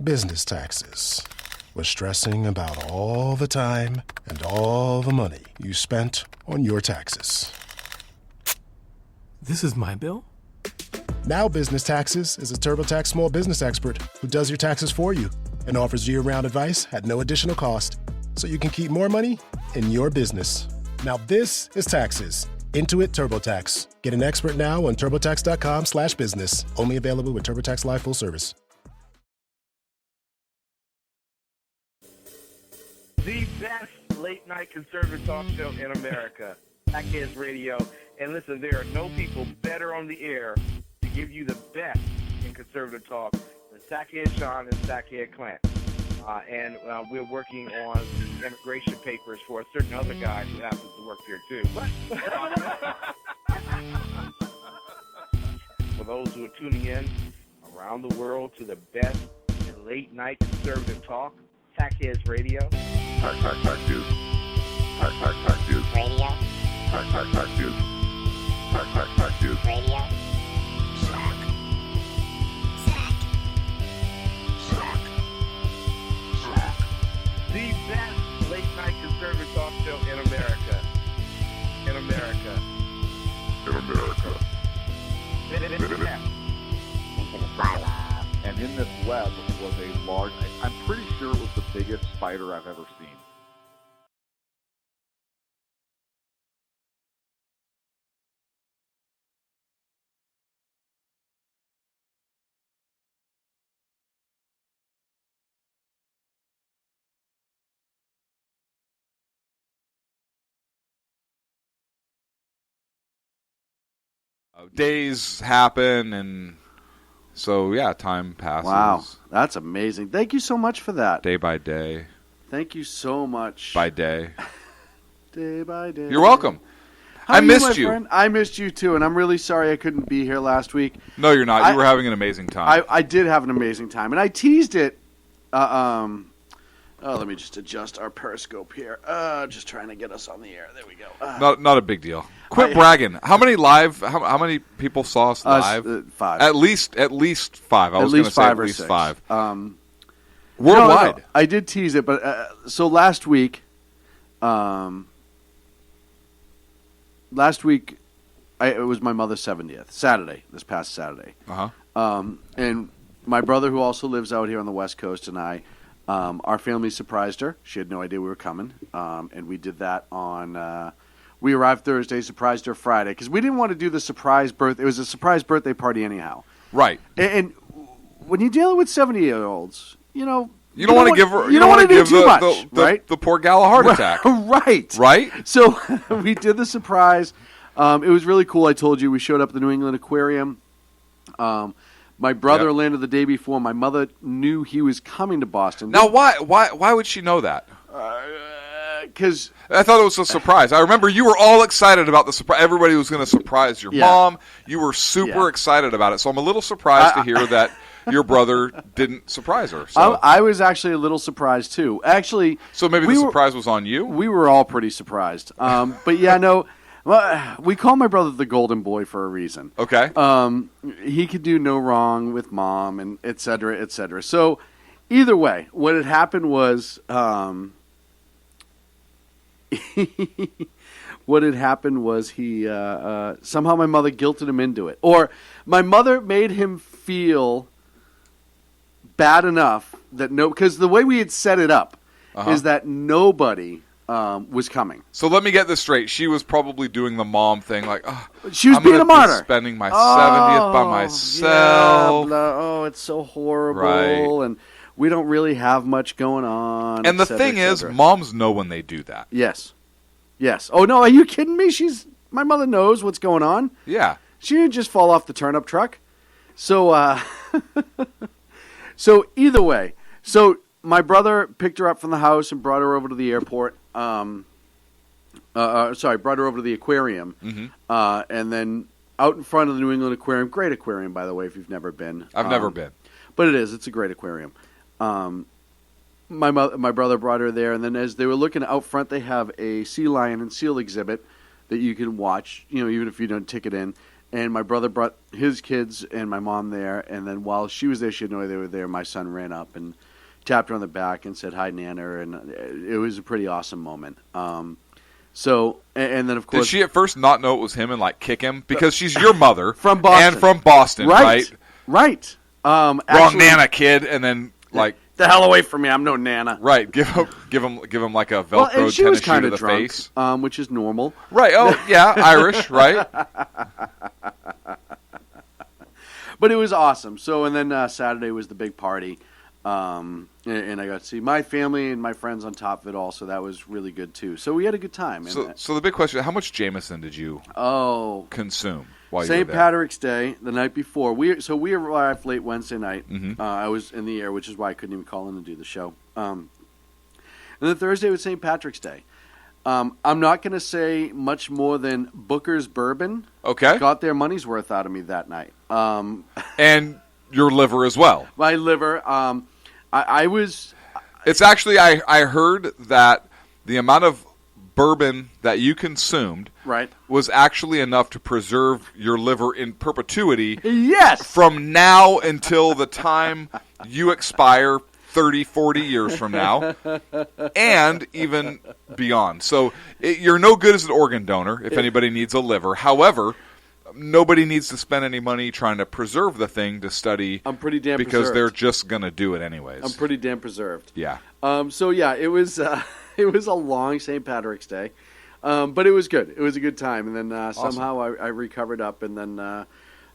business taxes. Was stressing about all the time and all the money you spent on your taxes. This is my bill? Now Business Taxes is a TurboTax small business expert who does your taxes for you and offers year-round advice at no additional cost, so you can keep more money in your business. Now this is taxes. Intuit TurboTax. Get an expert now on TurboTax.com/business. Only available with TurboTax Live Full Service. The best late-night conservative talk show in America, Tackheads Radio. And listen, there are no people better on the air to give you the best in conservative talk than Tackhead Sean and Tackhead Clint. And we're working on immigration papers for a certain other guy who happens to work here, too. For those who are tuning in around the world to the best in late-night conservative talk, Tackheads Radio. Tack News. Tack News. Radio. Tack News. Tack News. Radio. The best late-night conservative talk show in America. In America. In America. Into the silo. And in this web was a large, I'm pretty sure it was the biggest spider I've ever seen. Days happen, and so yeah, time passes. Wow, that's amazing. Thank you so much for that. Day by day. Thank you so much. By day. Day by day. You're welcome. How I are missed my you. Friend? I missed you too, and I'm really sorry I couldn't be here last week. No, you're not. You were having an amazing time. I did have an amazing time, and I teased it. Let me just adjust our Periscope here. Just trying to get us on the air. There we go. Not a big deal. Quit bragging. How many live? How many people saw us live? 5. At least 5. I was going to say at least 6. 5. No, Worldwide. I did tease it, but so last week, it was my mother's 70th, Saturday, this past Saturday. And my brother, who also lives out here on the West Coast, and I, our family surprised her. She had no idea we were coming, and we did that on. We arrived Thursday, surprised her Friday, because we didn't want to do the surprise birthday. It was a surprise birthday party anyhow. Right. And when you're dealing with 70-year-olds, you don't want to give her. You don't want to do too much, right? The poor gal a heart attack. Right. So we did the surprise. It was really cool. I told you we showed up at the New England Aquarium. My brother landed the day before. My mother knew he was coming to Boston. Now, why would she know that? Because I thought it was a surprise. I remember you were all excited about the surprise. Everybody was going to surprise your mom. You were super excited about it. So I'm a little surprised to hear that your brother didn't surprise her. So. I was actually a little surprised, too. Actually, so maybe the surprise was on you? We were all pretty surprised. But, yeah, no. Well, we call my brother the golden boy for a reason. Okay. He could do no wrong with mom, and et cetera, et cetera. So, either way, what had happened was, he somehow my mother guilted him into it, or my mother made him feel bad enough that because the way we had set it up is that nobody was coming. So let me get this straight. She was probably doing the mom thing, like, she was being a martyr. Spending my 70th by myself. Yeah, it's so horrible, right. And we don't really have much going on. And the thing is, moms know when they do that. Yes. Oh no, are you kidding me? My mother knows what's going on. Yeah. She didn't just fall off the turnip truck. So, so either way, my brother picked her up from the house and brought her over to the airport. Brought her over to the aquarium. Mm-hmm. And then out in front of the New England Aquarium, great aquarium, by the way, if you've never been. I've never been. But it's a great aquarium. My brother brought her there, and then as they were looking out front, they have a sea lion and seal exhibit that you can watch, even if you don't ticket in. And my brother brought his kids and my mom there. And then while she was there, she didn't know they were there. My son ran up and tapped her on the back and said, "Hi, Nana." And it was a pretty awesome moment. So, and then, of course... Did she at first not know it was him and, like, kick him? Because she's your mother. From Boston. And from Boston, right? Right. Wrong Nana, kid. And then, like... The hell away from me. I'm no Nana. Right. Give him like a Velcro and she was tennis shoe to the drunk, face. Which is normal. Right. Oh, yeah. Irish, right? But it was awesome. So, and then Saturday was the big party. And I got to see my family and my friends on top of it all, so that was really good too. So we had a good time. So the big question: how much Jameson did you consume while you were there? St. Patrick's Day, the night before. We arrived late Wednesday night. Mm-hmm. I was in the air, which is why I couldn't even call in and do the show. And then Thursday was St. Patrick's Day. I'm not going to say much more than Booker's Bourbon. Okay. Got their money's worth out of me that night. And your liver as well. My liver. I was... It's actually, I heard that the amount of bourbon that you consumed was actually enough to preserve your liver in perpetuity. Yes! From now until the time you expire 30, 40 years from now, and even beyond. So you're no good as an organ donor if anybody needs a liver. However... Nobody needs to spend any money trying to preserve the thing to study. I'm pretty damn because preserved. They're just going to do it anyways. I'm pretty damn preserved. Yeah. So yeah, it was a long St. Patrick's Day, but it was good. It was a good time, and then Awesome. somehow I recovered up, and then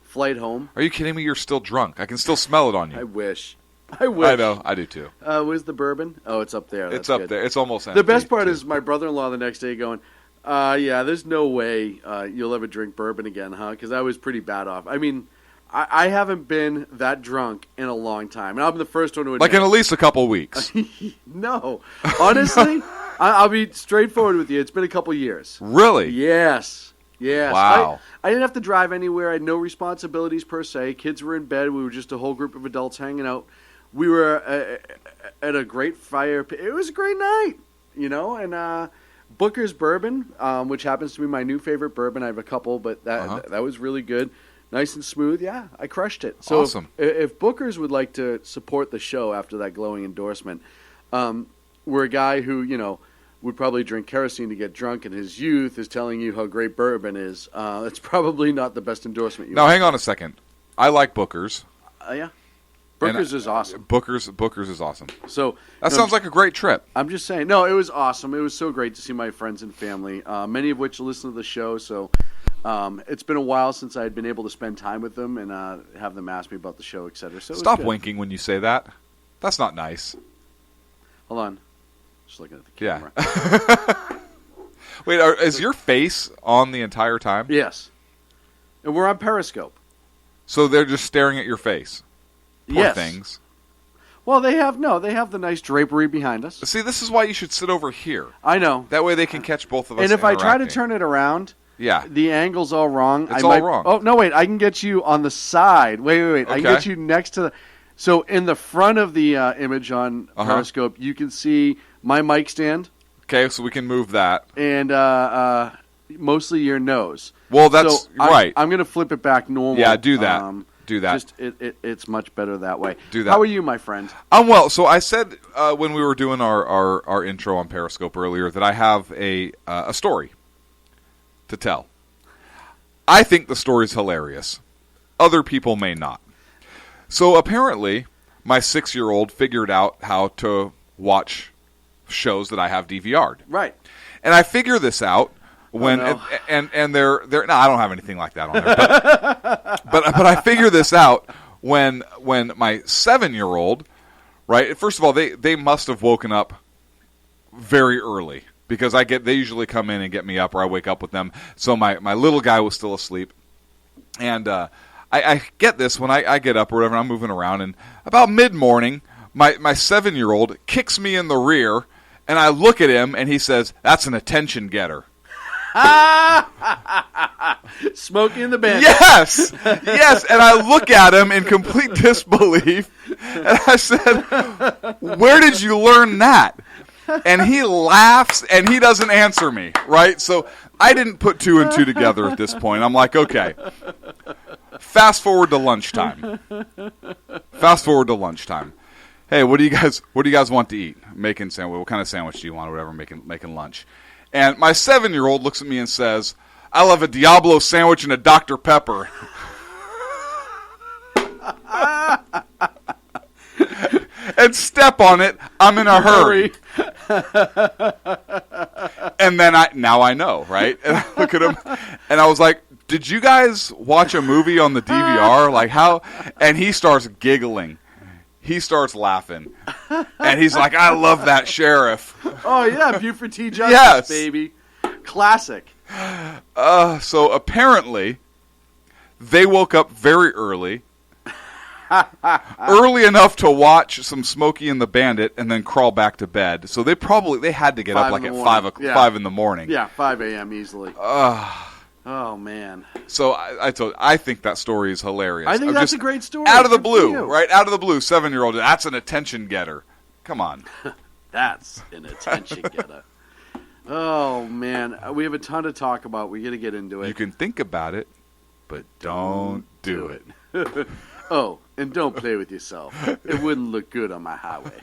flight home. Are you kidding me? You're still drunk. I can still smell it on you. I wish. I know. I do too. Where's the bourbon? Oh, it's up there. It's That's up good. there. It's almost empty. The best part is my brother-in-law the next day going, yeah, there's no way you'll ever drink bourbon again, huh? Because I was pretty bad off. I mean, I haven't been that drunk in a long time. And I'm the first one to admit. Like in at least a couple weeks. No. Honestly, I'll be straightforward with you. It's been a couple years. Really? Yes. Wow. I didn't have to drive anywhere. I had no responsibilities per se. Kids were in bed. We were just a whole group of adults hanging out. We were at a great fire. It was a great night, and Booker's Bourbon, which happens to be my new favorite bourbon. I have a couple, but that was really good. Nice and smooth. Yeah, I crushed it. So awesome. If Booker's would like to support the show after that glowing endorsement, we're a guy who, would probably drink kerosene to get drunk in his youth is telling you how great bourbon is. That's probably not the best endorsement you Now, hang on a second. I like Booker's. Yeah. Booker's is awesome. Booker's is awesome. So that sounds like a great trip. I'm just saying. No, it was awesome. It was so great to see my friends and family, many of which listen to the show. So it's been a while since I had been able to spend time with them and have them ask me about the show, etc. So stop winking when you say that. That's not nice. Hold on. Just looking at the camera. Yeah. Wait, is your face on the entire time? Yes. And we're on Periscope. So they're just staring at your face. Poor yes. things. Well, they have the nice drapery behind us. See, this is why you should sit over here. I know. That way they can catch both of us. And if I try to turn it around, the angle's all wrong. It's all wrong. Oh, no, wait. I can get you on the side. Wait. Okay. I can get you next to the... So in the front of the image on Periscope, you can see my mic stand. Okay, so we can move that. And mostly your nose. Well, that's right. I'm going to flip it back normal. Yeah, do that. Do that. Just it's much better that way. Do that. How are you, my friend? I'm well. So I said when we were doing our intro on Periscope earlier that I have a story to tell. I think the story's hilarious. Other people may not. So apparently, my 6-year-old figured out how to watch shows that I have DVR'd. Right. And I figure this out when and they're no, I don't have anything like that on there. But I figure this out when my 7-year-old, right? First of all, they must have woken up very early because they usually come in and get me up or I wake up with them. So my little guy was still asleep. And I get this when I get up or whatever, I'm moving around, and about mid-morning, my 7-year-old kicks me in the rear, and I look at him, and he says, "That's an attention getter." Smokey and the Bandit. Yes! Yes, and I look at him in complete disbelief, and I said, "Where did you learn that?" And he laughs, and he doesn't answer me, right? So I didn't put two and two together at this point. I'm like, okay. Fast forward to lunchtime. Hey, what do you guys want to eat? Making sandwich. What kind of sandwich do you want or whatever, making lunch. And my 7-year-old looks at me and says, I love a Diablo sandwich and a Dr. Pepper. And step on it, I'm in a hurry. And then now I know, right? And I look at him, and I was like, did you guys watch a movie on the DVR? Like how? And he starts giggling. He starts laughing. And he's like, I love that sheriff. Oh, yeah, Buford T. Justice, yes. baby. Classic. So apparently, they woke up very early. Early enough to watch some Smokey and the Bandit and then crawl back to bed. So they had to get up like at 5 in the morning. Yeah, 5 a.m. easily. Oh, man. So I think that story is hilarious. I think that's a great story. Out of the blue, right? Out of the blue, 7-year-old. That's an attention getter. Come on. That's an attention getter. Oh, man. We have a ton to talk about. We got to get into it. You can think about it, but don't do it. Oh, and don't play with yourself. It wouldn't look good on my highway.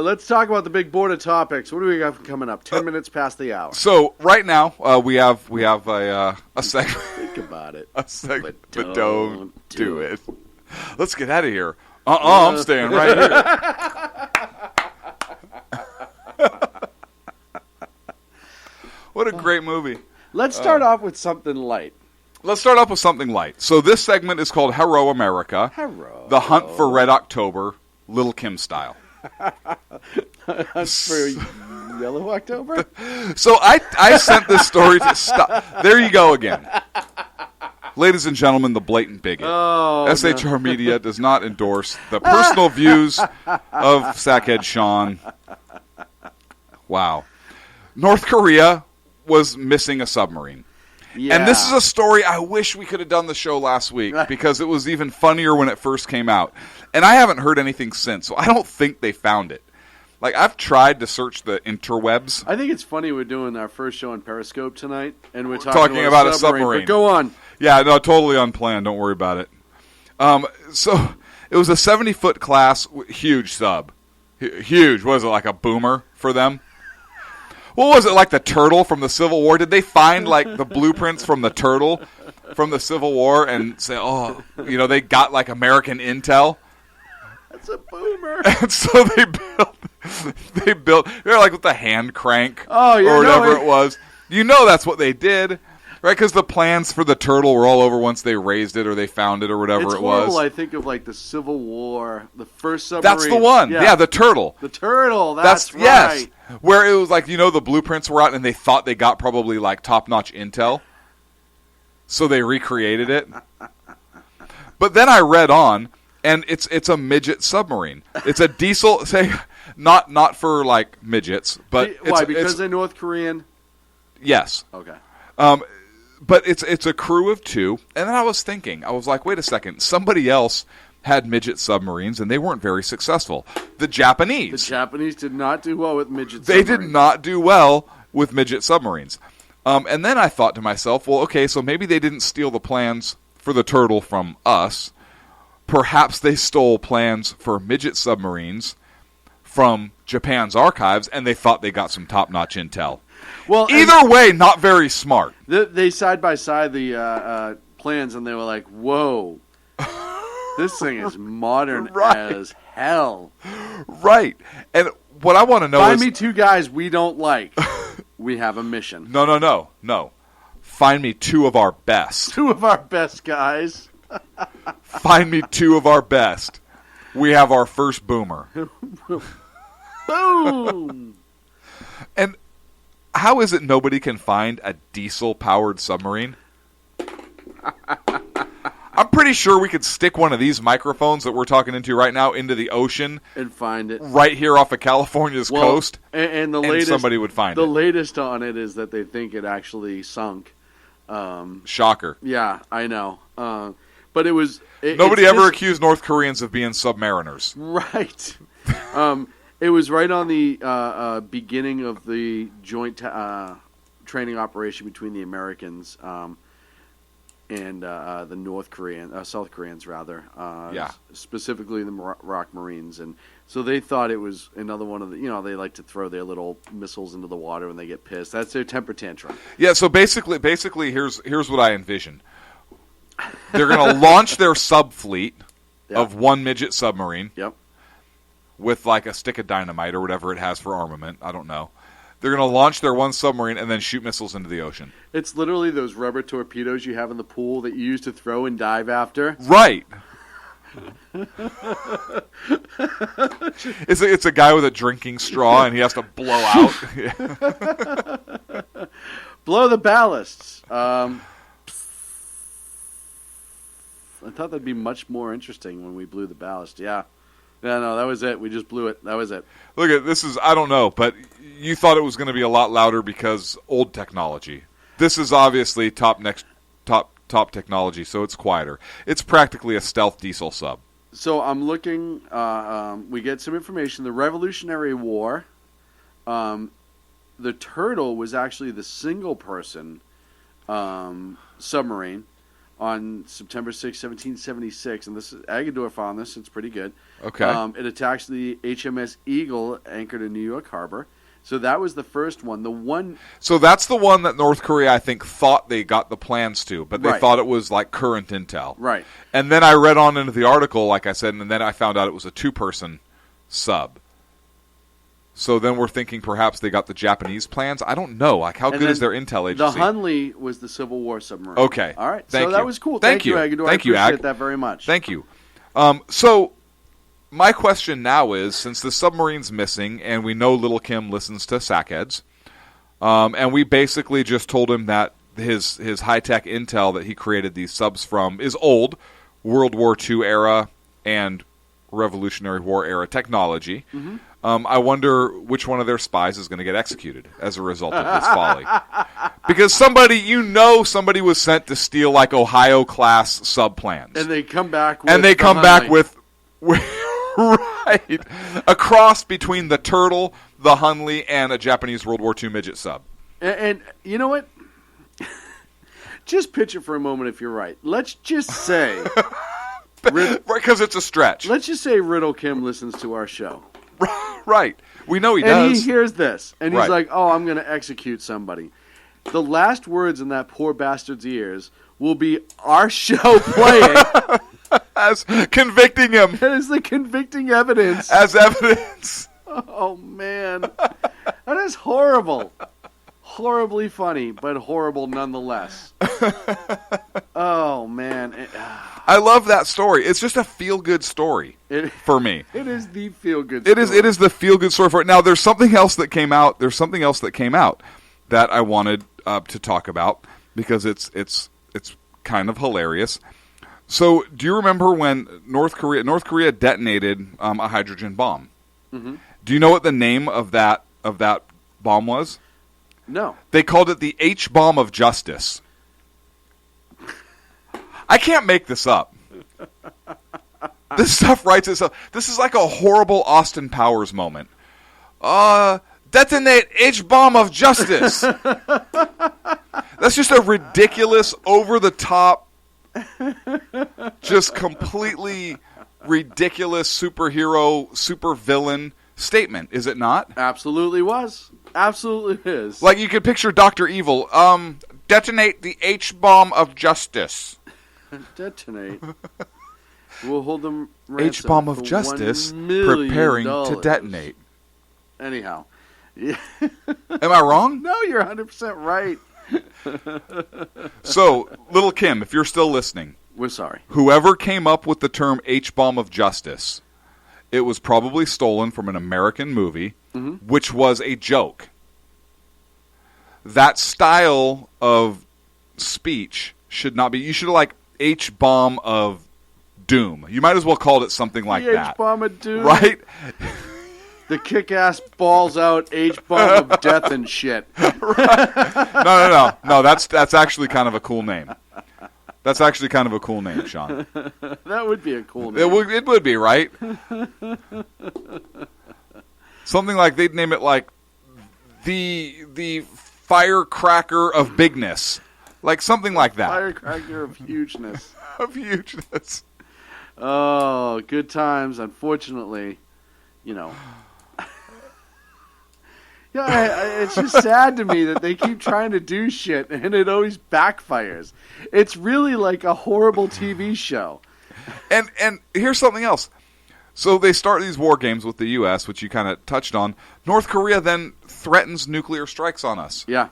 Let's talk about the big board of topics. What do we got coming up? 10 minutes past the hour. So right now we have a segment. Think about it. A segment, but don't do it. Let's get out of here. I'm staying right here. What a great movie. Let's start off with something light. So this segment is called Hello America. Hello. The Hunt for Red October, Little Kim style. For Yellow October? So I sent this story to stop. There you go again. Ladies and gentlemen, the blatant bigot. SHR Media does not endorse the personal views of Sackhead Sean. Wow. North Korea was missing a submarine. Yeah. And this is a story I wish we could have done the show last week because it was even funnier when it first came out. And I haven't heard anything since, so I don't think they found it. Like, I've tried to search the interwebs. I think it's funny we're doing our first show on Periscope tonight, and we're talking about a submarine. But go on. Yeah, no, totally unplanned. Don't worry about it. So it was a 70-foot class, huge sub. Huge. What was it, like a boomer for them? What was it, like the turtle from the Civil War? Did they find, like, the blueprints from the turtle from the Civil War and say, they got, like, American intel? That's a boomer. And so they built, like, with the hand crank or whatever it was. You know that's what they did, right? Because the plans for the turtle were all over once they raised it or they found it or whatever it was. I think of, like, the Civil War, the first submarine. That's the one. Yeah, the turtle. The turtle, that's right. Yes. Where it was like, the blueprints were out and they thought they got probably like top-notch intel. So they recreated it. But then I read on, and it's a midget submarine. It's a diesel, not for like midgets, but why? Because they're North Korean? Yes. Okay. But it's a crew of 2. And then I was thinking, I was like, wait a second, somebody else had midget submarines, and they weren't very successful. The Japanese. The Japanese did not do well with midget submarines. They did not do well with midget submarines. And then I thought to myself, well, okay, so maybe they didn't steal the plans for the turtle from us. Perhaps they stole plans for midget submarines from Japan's archives, and they thought they got some top-notch intel. Well, either way, not very smart. They side-by-side the plans, and they were like, whoa. This thing is modern as hell. Right. And what I want to know is... Find me 2 guys we don't like. We have a mission. No. Find me 2 of our best. 2 of our best guys. Find me 2 of our best. We have our first boomer. Boom! And how is it nobody can find a diesel-powered submarine? I'm pretty sure we could stick one of these microphones that we're talking into right now into the ocean and find it right here off of California's coast, and the latest, somebody would find it. The latest on it is that they think it actually sunk. Shocker. Yeah, I know. But it was... Nobody ever accused North Koreans of being submariners. Right. It was right on the beginning of the joint training operation between the Americans and the South Koreans, rather. Specifically the Rock Marines. And so they thought it was another one of the, they like to throw their little missiles into the water when they get pissed. That's their temper tantrum. Yeah, so basically here's what I envision. They're going to launch their sub fleet of one midget submarine. Yep. With like a stick of dynamite or whatever it has for armament. I don't know. They're going to launch their one submarine and then shoot missiles into the ocean. It's literally those rubber torpedoes you have in the pool that you use to throw and dive after. Right. It's a guy with a drinking straw and he has to blow out. Blow the ballasts. I thought that'd be much more interesting when we blew the ballast. Yeah. Yeah, no, that was it. We just blew it. That was it. Look at this I don't know, but you thought it was going to be a lot louder because old technology. This is obviously top technology, so it's quieter. It's practically a stealth diesel sub. So I'm looking. We get some information. The Revolutionary War. The Turtle was actually the single-person submarine on September 6, 1776, and this is Agadorf on this. It's pretty good. Okay. It attacks the HMS Eagle, anchored in New York Harbor. So that was the first one. So that's the one that North Korea, I think, thought they got the plans to, but they thought it was like current intel. Right. And then I read on into the article, like I said, and then I found out it was a two-person sub. So then we're thinking perhaps they got the Japanese plans. I don't know. Like, how good is their intel agency? The Hunley was the Civil War submarine. Okay. All right. Thank you. That was cool. Thank you, Agador. Thank you, I appreciate that very much. Thank you. So my question now is, since the submarine's missing and we know Little Kim listens to Sackheads, and we basically just told him that his high-tech intel that he created these subs from is old, World War II era and Revolutionary War era technology. Mm-hmm. I wonder which one of their spies is going to get executed as a result of this folly. Because somebody was sent to steal like Ohio-class sub-plans. And they come back with right, a cross between the Turtle, the Hunley, and a Japanese World War II midget sub. And you know what? Just picture for a moment if you're right. Let's just say... Because it's a stretch. Let's just say Riddle Kim listens to our show. Right. We know he does. And he hears this. And he's like, oh, I'm going to execute somebody. The last words in that poor bastard's ears will be our show playing. As convicting him. As the convicting evidence. As evidence. Oh, man. That is horrible. Horribly funny, but horrible nonetheless. Oh, man. I love that story. It's just a feel-good story for me. It is the feel-good story. It is the feel-good story for it. Now, there's something else that came out. That I wanted to talk about because it's kind of hilarious. So, do you remember when North Korea detonated a hydrogen bomb? Mm-hmm. Do you know what the name of that bomb was? No. They called it the H-bomb of justice. I can't make this up. This stuff writes itself. This is like a horrible Austin Powers moment. Detonate H-bomb of justice. That's just a ridiculous, over-the-top, just completely ridiculous superhero, supervillain statement, is it not? Absolutely was. Absolutely is. Like you could picture Dr. Evil. Detonate the H-bomb of justice. Detonate. We'll hold them ransom. H-bomb of justice preparing to detonate. Anyhow. Am I wrong? No, you're 100% right. So, Little Kim, if you're still listening. We're sorry. Whoever came up with the term H-bomb of justice, it was probably stolen from an American movie, which was a joke. That style of speech should not be... You should have like H-bomb of doom. You might as well call it something like that. H-bomb of doom? Right? The kick-ass balls out H-bomb of death and shit. Right. No, that's actually kind of a cool name. That's actually kind of a cool name, Sean. That would be a cool name. It would be, right? Something like they'd name it like the firecracker of bigness, like something like that. Firecracker of hugeness. Of hugeness. Oh, good times. Unfortunately, Yeah, it's just sad to me that they keep trying to do shit and it always backfires. It's really like a horrible TV show. And here's something else. So they start these war games with the U.S., which you kind of touched on. North Korea then threatens nuclear strikes on us. Yeah.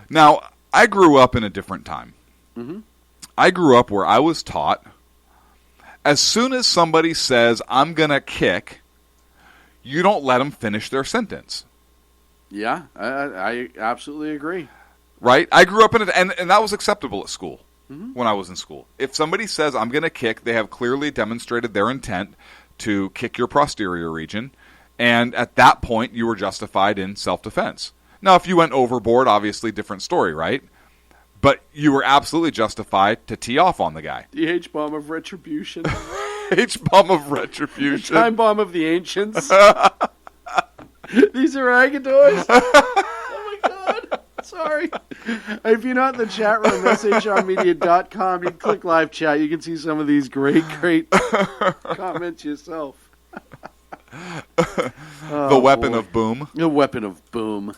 Now, I grew up in a different time. Mm-hmm. I grew up where I was taught, as soon as somebody says, I'm going to kick, you don't let them finish their sentence. Yeah, I absolutely agree. Right? I grew up in it, and that was acceptable at school when I was in school. If somebody says, I'm going to kick, they have clearly demonstrated their intent to kick your posterior region, and at that point, you were justified in self-defense. Now, if you went overboard, obviously different story, right? But you were absolutely justified to tee off on the guy. The H-bomb of retribution. H-bomb of retribution. Time bomb of the ancients. These are Agadoys. Oh my god. Sorry. If you're not in the chat room, shrmedia.com, you click live chat. You can see some of these great comments yourself. The weapon of boom. The weapon of boom.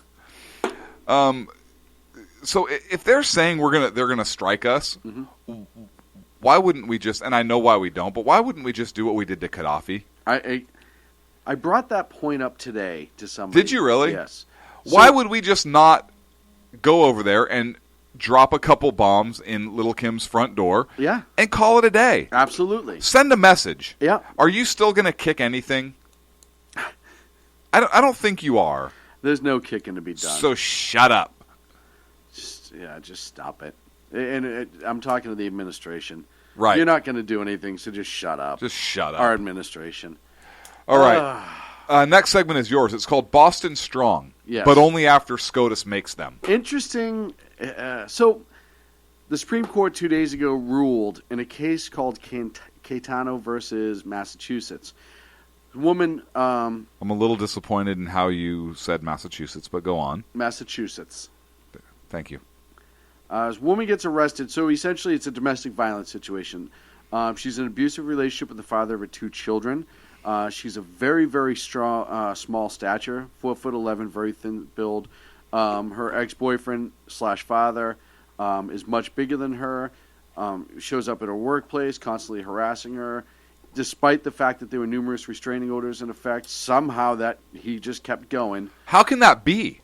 So if they're saying they're gonna strike us, why wouldn't we just? And I know why we don't, but why wouldn't we just do what we did to Gaddafi? I brought that point up today to somebody. Did you really? Yes. Why would we just not go over there and drop a couple bombs in Little Kim's front door? Yeah. And call it a day. Absolutely. Send a message. Yeah. Are you still gonna kick anything? I don't think you are. There's no kicking to be done. So shut up. Just stop it. And I'm talking to the administration. Right. You're not going to do anything, so just shut up. Just shut up. Our administration. All right. Next segment is yours. It's called Boston Strong. Yes. But only after SCOTUS makes them. Interesting. So the Supreme Court 2 days ago ruled in a case called Caetano versus Massachusetts. Woman. I'm a little disappointed in how you said Massachusetts, but go on. Massachusetts. Thank you. This woman gets arrested. So essentially, it's a domestic violence situation. She's in an abusive relationship with the father of her 2 children. She's a very, very strong, small stature, 4'11", very thin build. Her ex-boyfriend / father is much bigger than her. Shows up at her workplace, constantly harassing her. Despite the fact that there were numerous restraining orders in effect, somehow that he just kept going. How can that be?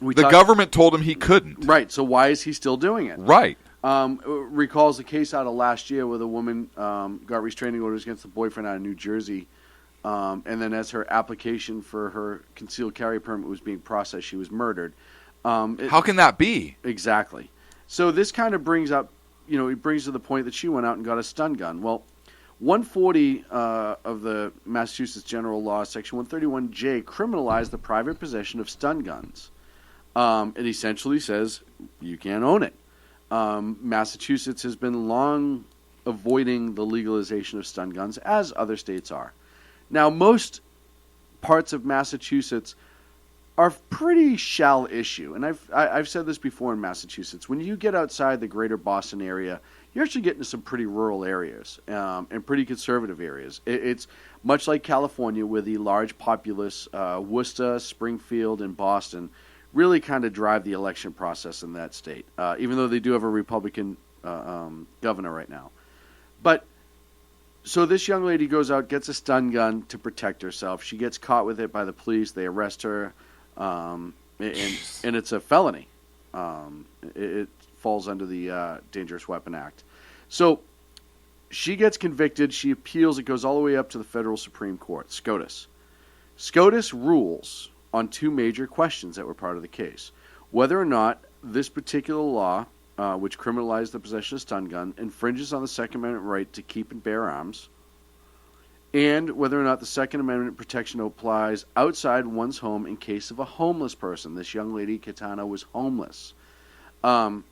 The government told him he couldn't. Right, so why is he still doing it? Right. Recalls a case out of last year where the woman got restraining orders against the boyfriend out of New Jersey, and then as her application for her concealed carry permit was being processed, she was murdered. How can that be? Exactly. So this kind of brings up, it brings to the point that she went out and got a stun gun. Well, 140 of the Massachusetts General Law, Section 131J, criminalized the private possession of stun guns. It essentially says you can't own it. Massachusetts has been long avoiding the legalization of stun guns, as other states are. Now, most parts of Massachusetts are pretty shall issue, and I've said this before in Massachusetts. When you get outside the greater Boston area, you actually get into some pretty rural areas and pretty conservative areas. It's much like California, where the large populous Worcester, Springfield, and Boston really kind of drive the election process in that state, even though they do have a Republican governor right now. But so this young lady goes out, gets a stun gun to protect herself. She gets caught with it by the police. They arrest her, and it's a felony. It falls under the Dangerous Weapon Act. So she gets convicted. She appeals. It goes all the way up to the federal Supreme Court, SCOTUS. SCOTUS rules on 2 major questions that were part of the case. Whether or not this particular law, which criminalized the possession of a stun gun, infringes on the Second Amendment right to keep and bear arms, and whether or not the Second Amendment protection applies outside one's home in case of a homeless person. This young lady, Caetano, was homeless. And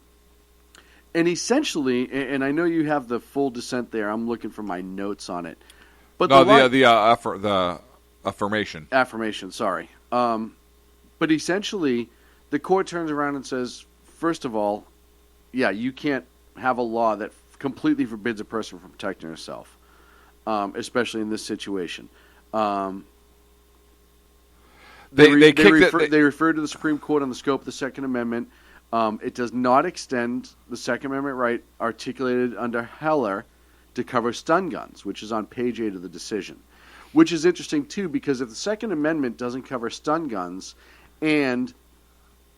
essentially, and I know you have the full dissent there. I'm looking for my notes on it. But no, the Affirmation, sorry. But essentially, the court turns around and says, first of all, yeah, you can't have a law that completely forbids a person from protecting herself, especially in this situation. They refer to the Supreme Court on the scope of the Second Amendment. It does not extend the Second Amendment right articulated under Heller to cover stun guns, which is on page 8 of the decision. Which is interesting, too, because if the Second Amendment doesn't cover stun guns and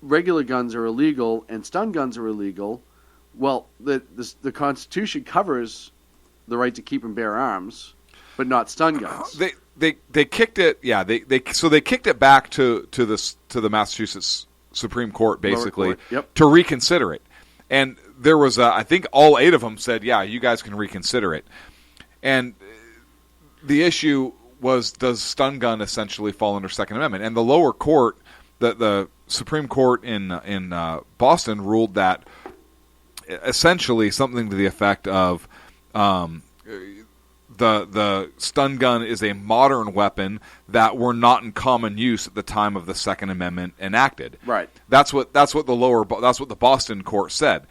regular guns are illegal and stun guns are illegal, well, the Constitution covers the right to keep and bear arms, but not stun guns. They kicked it. Yeah, they kicked it back to the Massachusetts Supreme Court basically to reconsider it, and there was I think all 8 of them said, yeah, you guys can reconsider it, and the issue was, does stun gun essentially fall under Second Amendment? And the lower court, the Supreme Court in Boston ruled that essentially something to the effect of the stun gun is a modern weapon that were not in common use at the time of the Second Amendment enacted. Right. That's what the Boston court said.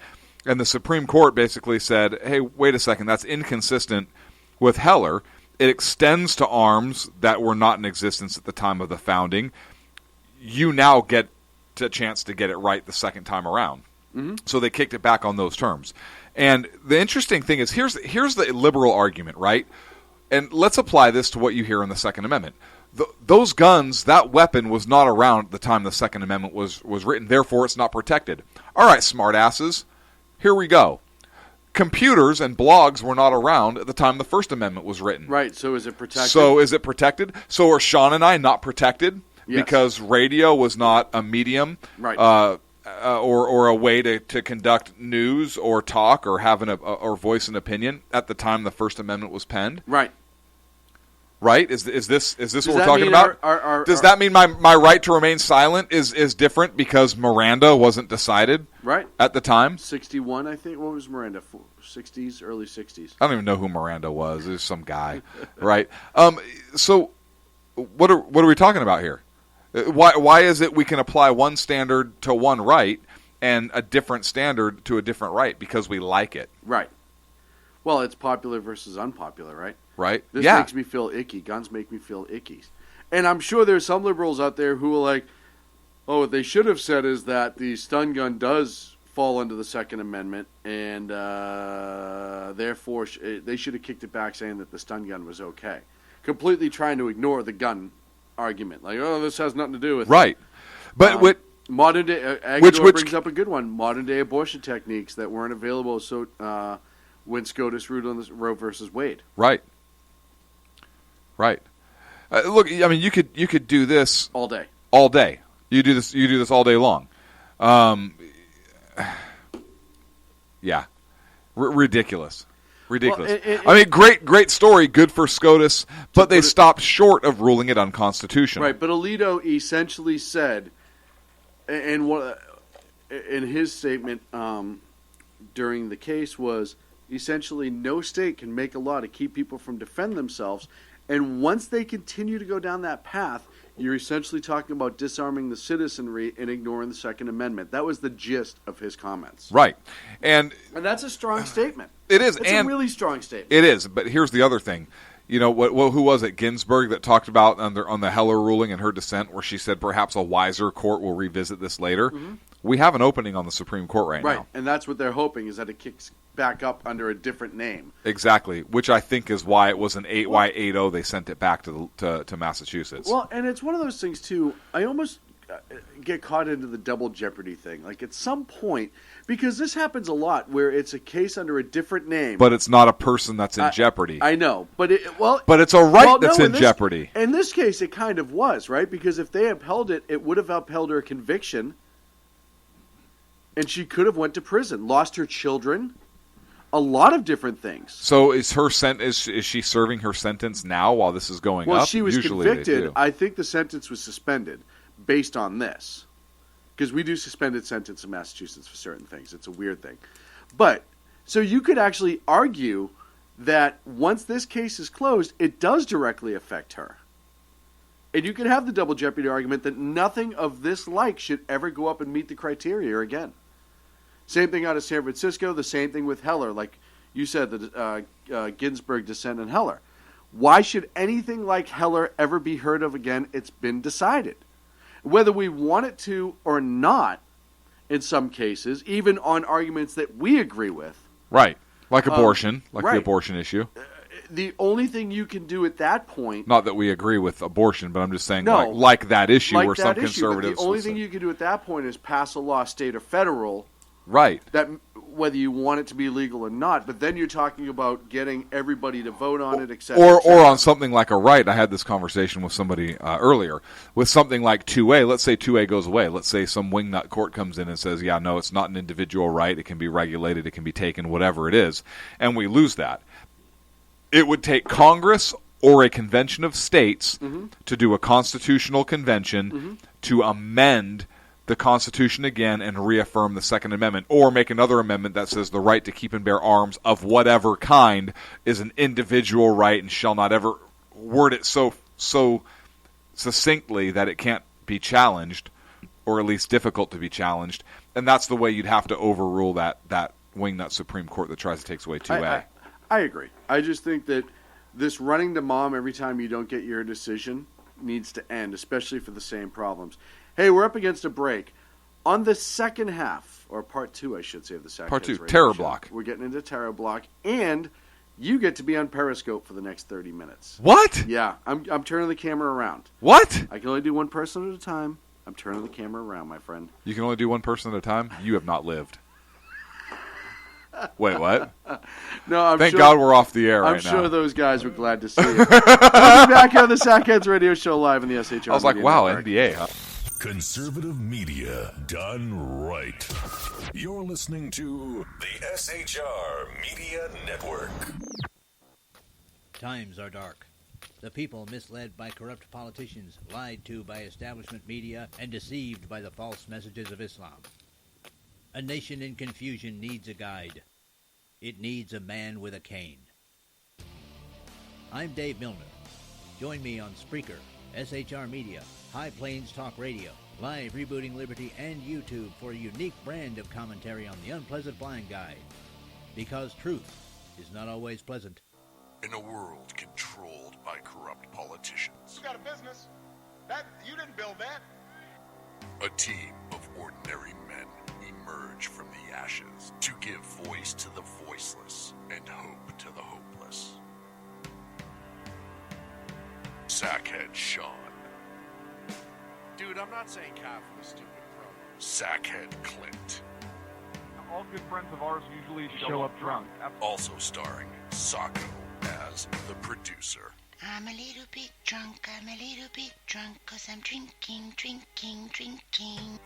And the Supreme Court basically said, hey, wait a second, that's inconsistent with Heller. It extends to arms that were not in existence at the time of the founding. You now get a chance to get it right the second time around. Mm-hmm. So they kicked it back on those terms. And the interesting thing is, here's the liberal argument, right? And let's apply this to what you hear in the Second Amendment. Those guns, that weapon was not around at the time the Second Amendment was written. Therefore, it's not protected. All right, smartasses, here we go. Computers and blogs were not around at the time the First Amendment was written. Right, so is it protected? So are Sean and I not protected? Yes. Because radio was not a medium, right? Or a way to conduct news or talk or have or voice an opinion at the time the First Amendment was penned. Right. Right? Is this what we're talking about? Does that mean my right to remain silent is different because Miranda wasn't decided at the time? 61, I think. What was Miranda? 60s, early 60s. I don't even know who Miranda was. It was some guy, right? So what are we talking about here? Why is it we can apply one standard to one right and a different standard to a different right because we like it? Right. Well, it's popular versus unpopular, right? Right. This makes me feel icky. Guns make me feel icky. And I'm sure there's some liberals out there who are like, oh, what they should have said is that the stun gun does fall under the Second Amendment, and therefore they should have kicked it back saying that the stun gun was okay. Completely trying to ignore the gun argument. Like, oh, this has nothing to do with right. it. But modern day, Agador brings up a good one. Modern day abortion techniques that weren't available when SCOTUS ruled on Roe versus Wade. Right. Right. Look, I mean, you could do this all day. All day. You do this all day long. Yeah. Ridiculous. Ridiculous. Well, I mean, great story, good for SCOTUS, but they stopped short of ruling it unconstitutional. Right, but Alito essentially said, and in his statement during the case was, essentially no state can make a law to keep people from defending themselves, and once they continue to go down that path, you're essentially talking about disarming the citizenry and ignoring the Second Amendment. That was the gist of his comments. Right. And that's a strong statement. It is. It's a really strong statement. It is, but here's the other thing. You know, who was it, Ginsburg, that talked about on the Heller ruling in her dissent where she said perhaps a wiser court will revisit this later? Mm-hmm. We have an opening on the Supreme Court right now. Right, and that's what they're hoping, is that it kicks back up under a different name. Exactly, which I think is why it was an 8-0 they sent it back to Massachusetts. Well, and it's one of those things, too, I almost get caught into the double jeopardy thing. Like, at some point, because this happens a lot, where it's a case under a different name. But it's not a person that's in jeopardy. I know, but it's a right that's in jeopardy. In this case, it kind of was, right? Because if they upheld it, it would have upheld her conviction, and she could have went to prison, lost her children, a lot of different things. So is she serving her sentence now while this is going up? Well, she was convicted. I think the sentence was suspended based on this. Because we do suspended sentence in Massachusetts for certain things. It's a weird thing. But, so you could actually argue that once this case is closed, it does directly affect her. And you can have the double jeopardy argument that nothing of this like should ever go up and meet the criteria again. Same thing out of San Francisco, the same thing with Heller. Like you said, the Ginsburg dissent in Heller. Why should anything like Heller ever be heard of again? It's been decided. Whether we want it to or not, in some cases, even on arguments that we agree with. Right. Like abortion, right. The abortion issue. The only thing you can do at that point... Not that we agree with abortion, but I'm just saying no, like that issue like where that some issue, conservatives... But the only thing you can do at that point is pass a law, state or federal... Right. That whether you want it to be legal or not, but then you're talking about getting everybody to vote on it, etc. Or on something like a right. I had this conversation with somebody earlier. With something like 2A, let's say 2A goes away. Let's say some wingnut court comes in and says, yeah, no, it's not an individual right. It can be regulated. It can be taken, whatever it is. And we lose that. It would take Congress or a convention of states to do a constitutional convention to amend the Constitution again and reaffirm the Second Amendment, or make another amendment that says the right to keep and bear arms of whatever kind is an individual right and shall not ever word it so succinctly that it can't be challenged, or at least difficult to be challenged. And that's the way you'd have to overrule that wingnut Supreme Court that tries to take away 2A. I agree. I just think that this running to mom every time you don't get your decision needs to end, especially for the same problems. Hey, we're up against a break. On the second half, or part two, I should say, of the second Part 2, Terror Block. We're getting into Terror Block, and you get to be on Periscope for the next 30 minutes. What? Yeah, I'm turning the camera around. What? I can only do one person at a time. I'm turning the camera around, my friend. You can only do one person at a time? You have not lived. Wait, what? No, Thank God we're off the air right now. I'm sure those guys were glad to see it. We'll be back on the Sackheads Radio Show live in the SHR. I was like, Media wow, Network. NBA, huh? Conservative media done right. You're listening to the SHR Media Network. Times are dark. The people misled by corrupt politicians, lied to by establishment media, and deceived by the false messages of Islam. A nation in confusion needs a guide. It needs a man with a cane. I'm Dave Milner. Join me on Spreaker, SHR Media, High Plains Talk Radio, Live Rebooting Liberty, and YouTube for a unique brand of commentary on the unpleasant blind guide. Because truth is not always pleasant. In a world controlled by corrupt politicians, You got a business. You didn't build that. a team of ordinary men emerge from the ashes to give voice to the voiceless and hope to the hopeless. Sackhead Sean. Dude, I'm not saying calf was stupid, bro. Sackhead Clint. All good friends of ours usually show up drunk. Also starring Sacco as the producer. I'm a little bit drunk, 'cause I'm drinking.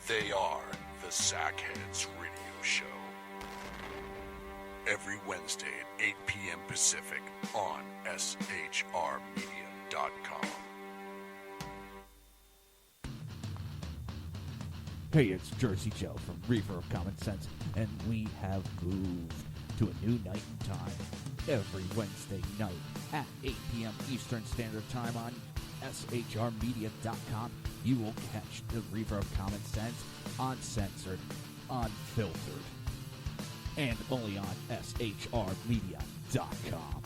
They are the Sackheads Radio Show. Every Wednesday at 8 p.m. Pacific on SHRmedia.com. Hey, it's Jersey Joe from Reaver of Common Sense, and we have moved to a new night and time. Every Wednesday night at 8 p.m. Eastern Standard Time on SHRmedia.com, you will catch the Reaver of Common Sense uncensored, unfiltered, and only on SHRmedia.com.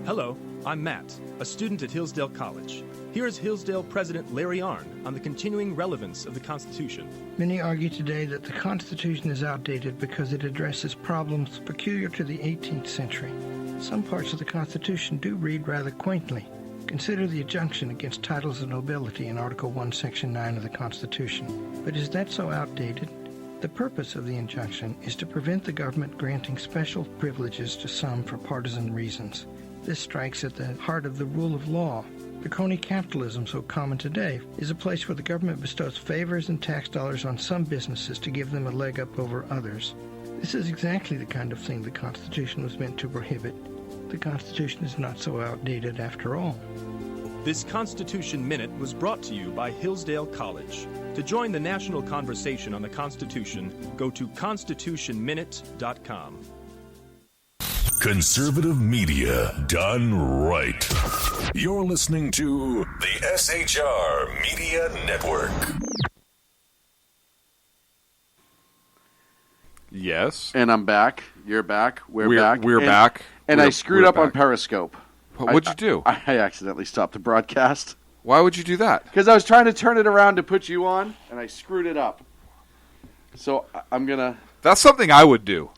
Hello, I'm Matt, a student at Hillsdale College. Here is Hillsdale President Larry Arnn on the continuing relevance of the Constitution. Many argue today that the Constitution is outdated because it addresses problems peculiar to the 18th century. Some parts of the Constitution do read rather quaintly. Consider the injunction against titles of nobility in Article 1, Section 9 of the Constitution. But is that so outdated? The purpose of the injunction is to prevent the government granting special privileges to some for partisan reasons. This strikes at the heart of the rule of law. The crony capitalism so common today is a place where the government bestows favors and tax dollars on some businesses to give them a leg up over others. This is exactly the kind of thing the Constitution was meant to prohibit. The Constitution is not so outdated after all. This Constitution Minute was brought to you by Hillsdale College. To join the national conversation on the Constitution, go to constitutionminute.com. Conservative media done right. You're listening to the SHR Media Network. Yes. And I'm back. You're back. We're back. We're back. And I screwed up on Periscope. What'd you do? I accidentally stopped the broadcast. Why would you do that? Because I was trying to turn it around to put you on, and I screwed it up. So I'm going to... That's something I would do.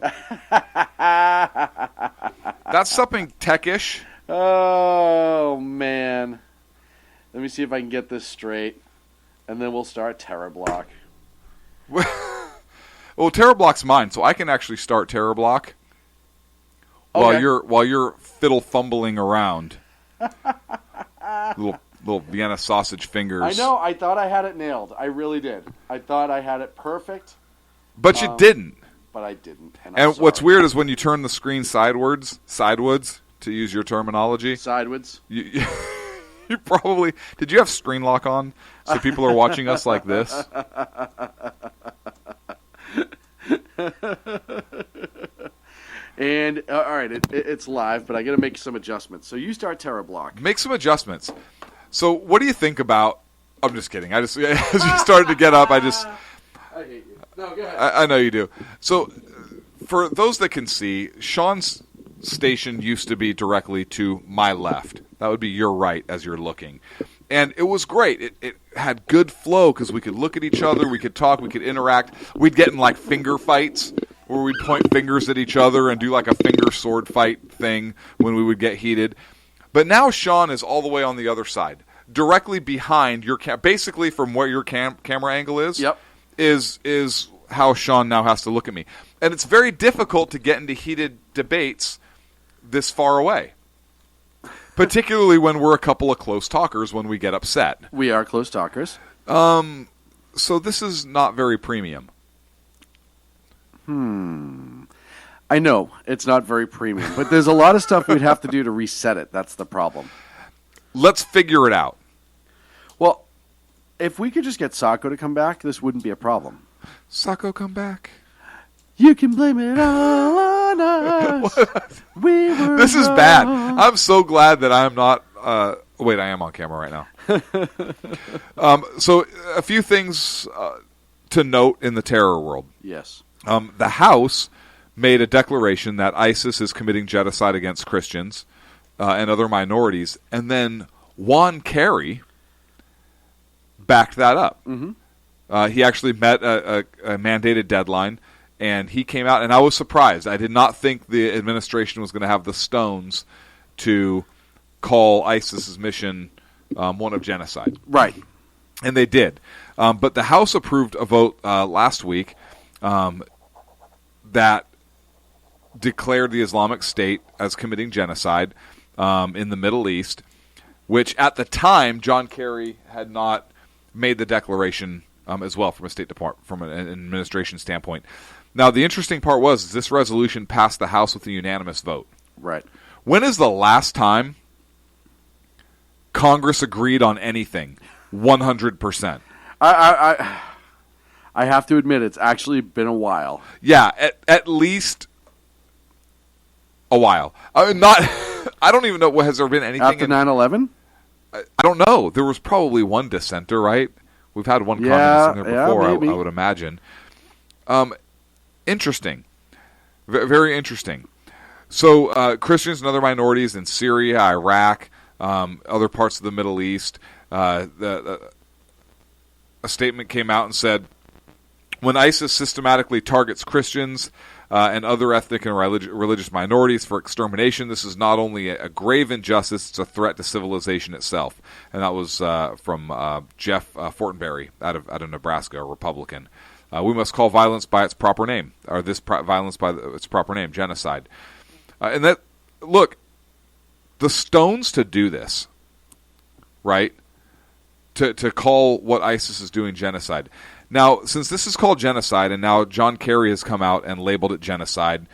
That's something tech-ish. Oh, man. Let me see if I can get this straight. And then we'll start TerraBlock. Well, TerraBlock's mine, so I can actually start TerraBlock while you're fiddle fumbling around. little Vienna sausage fingers. I know. I thought I had it nailed. I really did. I thought I had it perfect. But you didn't. But I didn't. And what's weird is when you turn the screen sideways, to use your terminology. Sideways. You probably... Did you have screen lock on so people are watching us like this? And, all right, it's live, but I got to make some adjustments. So you start TerraBlock. Make some adjustments. So what do you think about... I'm just kidding. As you started to get up, I hate you. No, go ahead. I know you do. So for those that can see, Sean's station used to be directly to my left. That would be your right as you're looking. And it was great. It had good flow because we could look at each other, we could talk, we could interact. We'd get in like finger fights where we'd point fingers at each other and do like a finger sword fight thing when we would get heated. But now Sean is all the way on the other side, directly behind your basically from where your camera angle is. Yep. Is how Sean now has to look at me. And it's very difficult to get into heated debates this far away. Particularly when we're a couple of close talkers when we get upset. We are close talkers. So this is not very premium. I know, it's not very premium. But there's a lot of stuff we'd have to do to reset it. That's the problem. Let's figure it out. Well, if we could just get Sacco to come back, this wouldn't be a problem. Sacco, come back. You can blame it all on us. This is bad. I'm so glad that I'm not... wait, I am on camera right now. So a few things to note in the terror world. Yes. The House made a declaration that ISIS is committing genocide against Christians and other minorities, and then Juan Kerry backed that up. Mm-hmm. He actually met a mandated deadline, and he came out, and I was surprised. I did not think the administration was going to have the stones to call ISIS's mission one of genocide. Right. And they did. But the House approved a vote last week that declared the Islamic State as committing genocide in the Middle East, which at the time John Kerry had not made the declaration as well from a State Department, from an administration standpoint. Now, the interesting part was this resolution passed the House with a unanimous vote. Right. When is the last time Congress agreed on anything 100%? I have to admit, it's actually been a while. Yeah, at least a while. I don't even know. Has there been anything after 9/11? I don't know. There was probably one dissenter, right? We've had one communist in there before, I would imagine. Interesting. Very interesting. So Christians and other minorities in Syria, Iraq, other parts of the Middle East, a statement came out and said, when ISIS systematically targets Christians and other ethnic and religious minorities for extermination, this is not only a grave injustice, it's a threat to civilization itself. And that was from Jeff Fortenberry out of Nebraska, a Republican. We must call violence by its proper name, or this violence by its proper name, genocide. And that, look, the stones to do this, right, to call what ISIS is doing genocide. Now, since this is called genocide, and now John Kerry has come out and labeled it genocide,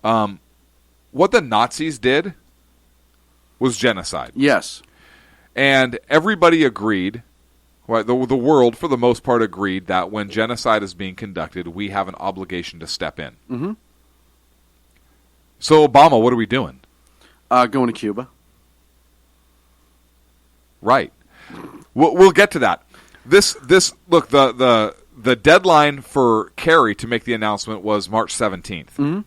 what the Nazis did was genocide. Yes. And everybody agreed, right, the world for the most part agreed that when genocide is being conducted, we have an obligation to step in. Mm-hmm. So, Obama, what are we doing? Going to Cuba. Right. We'll get to that. Look, the deadline for Kerry to make the announcement was March 17th. Mm-hmm.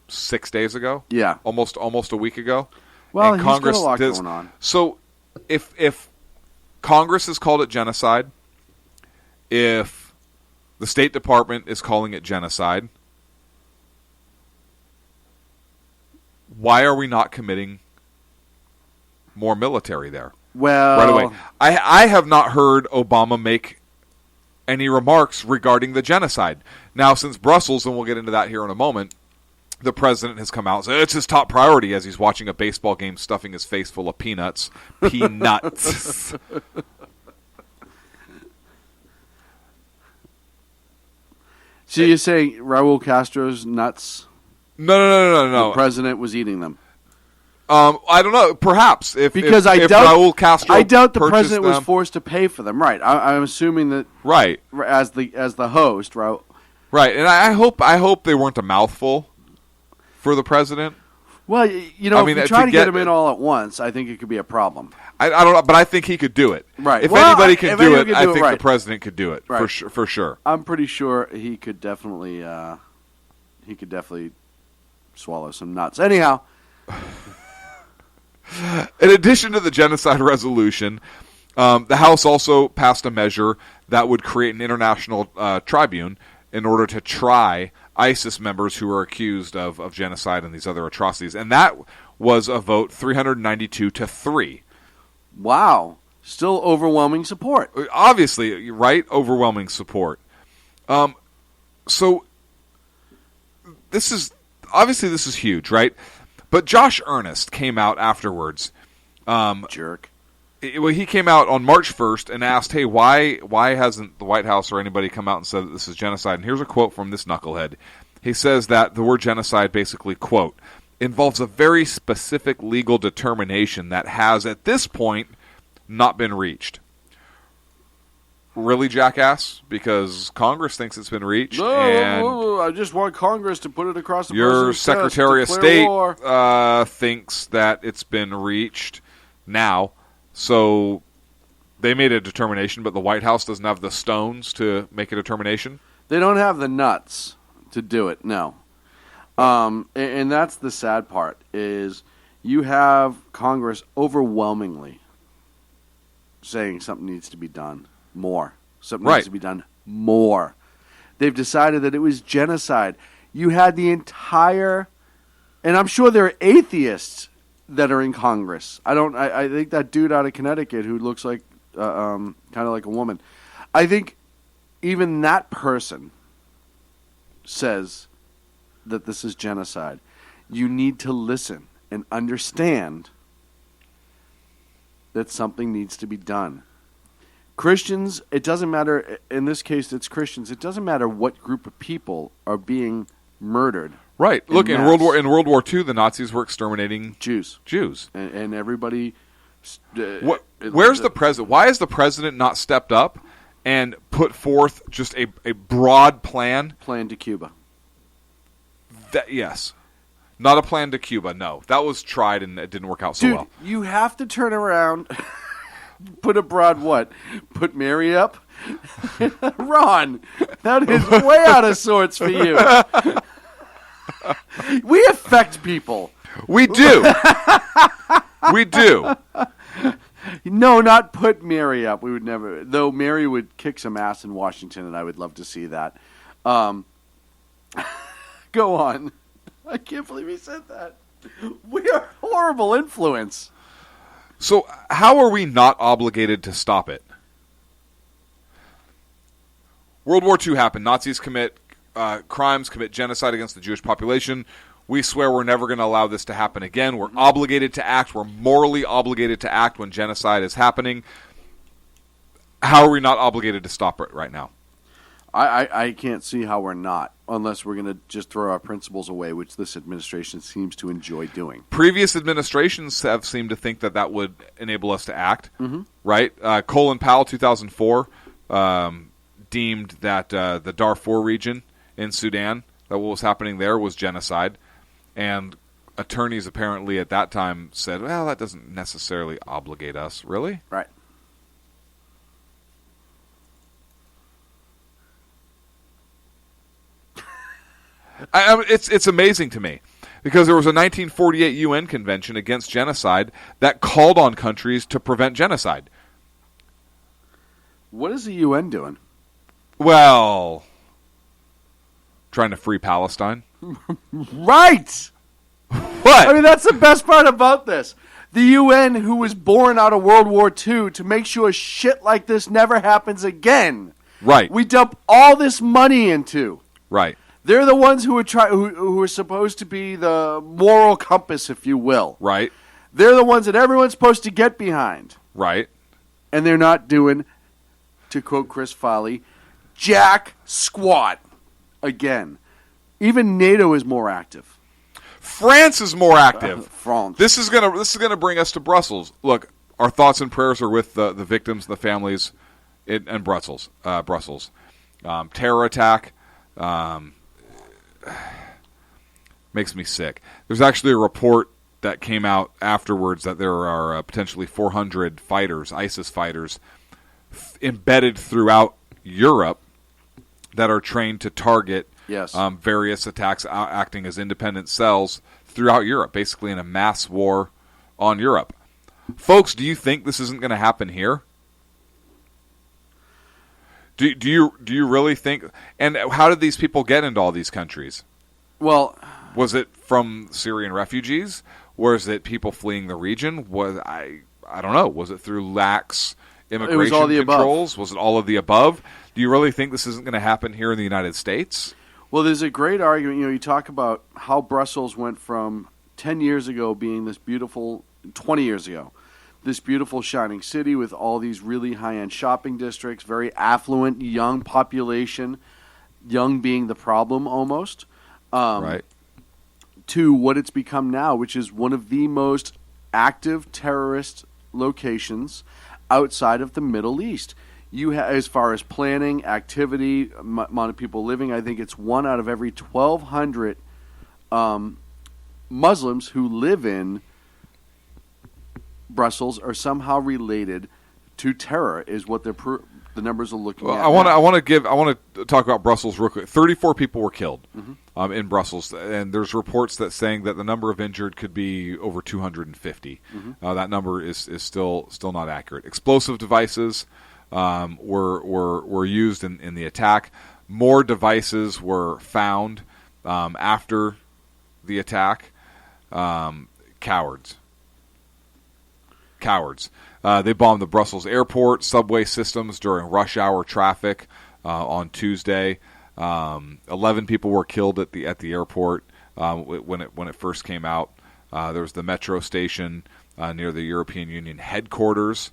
6 days ago? Yeah. Almost a week ago. Well, and he's got a lot going on. So if Congress has called it genocide, if the State Department is calling it genocide, why are we not committing more military there? Well, right away. I have not heard Obama make any remarks regarding the genocide. Now, since Brussels, and we'll get into that here in a moment, the president has come out and said it's his top priority as he's watching a baseball game stuffing his face full of peanuts. Peanuts. So you're saying Raul Castro's nuts? No. The president was eating them. I don't know. Perhaps if Raul Castro, I doubt the president them, was forced to pay for them. Right. I'm assuming that. Right. As the host, Raul. Right, and I hope they weren't a mouthful for the president. Well, if you try to get him in all at once, I think it could be a problem. I don't know, but I think he could do it. Right. If anybody can do it, I think right. the president could do it right. for sure. I'm pretty sure he could definitely swallow some nuts. Anyhow. In addition to the genocide resolution, the House also passed a measure that would create an international tribunal in order to try ISIS members who are accused of genocide and these other atrocities. And that was a vote 392-3. Wow. Still overwhelming support. Obviously, right? Overwhelming support. So this is huge, right? But Josh Earnest came out afterwards. Jerk. He came out on March 1st and asked, hey, why hasn't the White House or anybody come out and said that this is genocide? And here's a quote from this knucklehead. He says that the word genocide basically, quote, involves a very specific legal determination that has, at this point, not been reached. Really, jackass? Because Congress thinks it's been reached. No, I just want Congress to put it across the your president's Secretary of desk, State thinks that it's been reached now. So they made a determination, but the White House doesn't have the stones to make a determination? They don't have the nuts to do it, no. And that's the sad part, is you have Congress overwhelmingly saying something needs to be done more. Something needs to be done more. They've decided that it was genocide. You had the entire, and I'm sure there are atheists that are in Congress. I think that dude out of Connecticut who looks like kind of like a woman. I think even that person says that this is genocide. You need to listen and understand that something needs to be done. Christians, it doesn't matter, in this case it's Christians, it doesn't matter what group of people are being murdered. Right. Look, in World War II, the Nazis were exterminating Jews. And everybody... where's the president? Why has the president not stepped up and put forth just a broad plan? Plan to Cuba. Yes. Not a plan to Cuba, no. That was tried and it didn't work out so well. You have to turn around, put a broad what? Put Mary up? Ron, that is way out of sorts for you. We affect people. We do. We do. No, not put Mary up. We would never. Though Mary would kick some ass in Washington, and I would love to see that. Go on. I can't believe he said that. We are horrible influence. So how are we not obligated to stop it? World War II happened. Nazis commit crimes, commit genocide against the Jewish population. We swear we're never going to allow this to happen again. We're obligated to act. We're morally obligated to act when genocide is happening. How are we not obligated to stop it right now? I can't see how we're not. unless we're going to just throw our principles away, which this administration seems to enjoy doing. Previous administrations have seemed to think that would enable us to act, Mhm. right? Colin Powell, 2004, deemed that the Darfur region in Sudan, that what was happening there was genocide, and attorneys apparently at that time said, well, that doesn't necessarily obligate us. Really? Right. It's amazing to me because there was a 1948 UN Convention against genocide that called on countries to prevent genocide. What is the UN doing? Well, trying to free Palestine. Right! What? I mean, that's the best part about this. The UN, who was born out of World War II to make sure shit like this never happens again. Right. We dump all this money into. Right. They're the ones who are supposed to be the moral compass, if you will. Right. They're the ones that everyone's supposed to get behind. Right. And they're not doing, to quote Chris Foley, jack squat again. Even NATO is more active. France is more active. France. This is gonna bring us to Brussels. Look, our thoughts and prayers are with the victims, the families, in Brussels. Terror attack. Makes me sick. There's actually a report that came out afterwards that there are potentially 400 fighters, ISIS fighters, embedded throughout Europe that are trained to target various attacks, acting as independent cells throughout Europe, basically in a mass war on Europe. Folks, do you think this isn't going to happen here? Do you really think? And how did these people get into all these countries? Well, was it from Syrian refugees? Was it people fleeing the region? I don't know. Was it through lax immigration it was all the controls? Above. Was it all of the above? Do you really think this isn't going to happen here in the United States? Well, there's a great argument. You talk about how Brussels went from 10 years ago being this beautiful, 20 years ago, this beautiful shining city with all these really high-end shopping districts, very affluent, young population, young being the problem almost, right, to what it's become now, which is one of the most active terrorist locations outside of the Middle East. As far as planning, activity, amount of people living, I think it's 1 out of every 1,200 Muslims who live in Brussels are somehow related to terror. Is what the numbers are looking at. I want to talk about Brussels real quick. 34 people were killed in Brussels, and there's reports that saying that the number of injured could be over 250. That number is still not accurate. Explosive devices were used in the attack. More devices were found after the attack. Cowards. They bombed the Brussels airport, subway systems during rush hour traffic on Tuesday. 11 people were killed at the airport when it first came out. There was the metro station near the European Union headquarters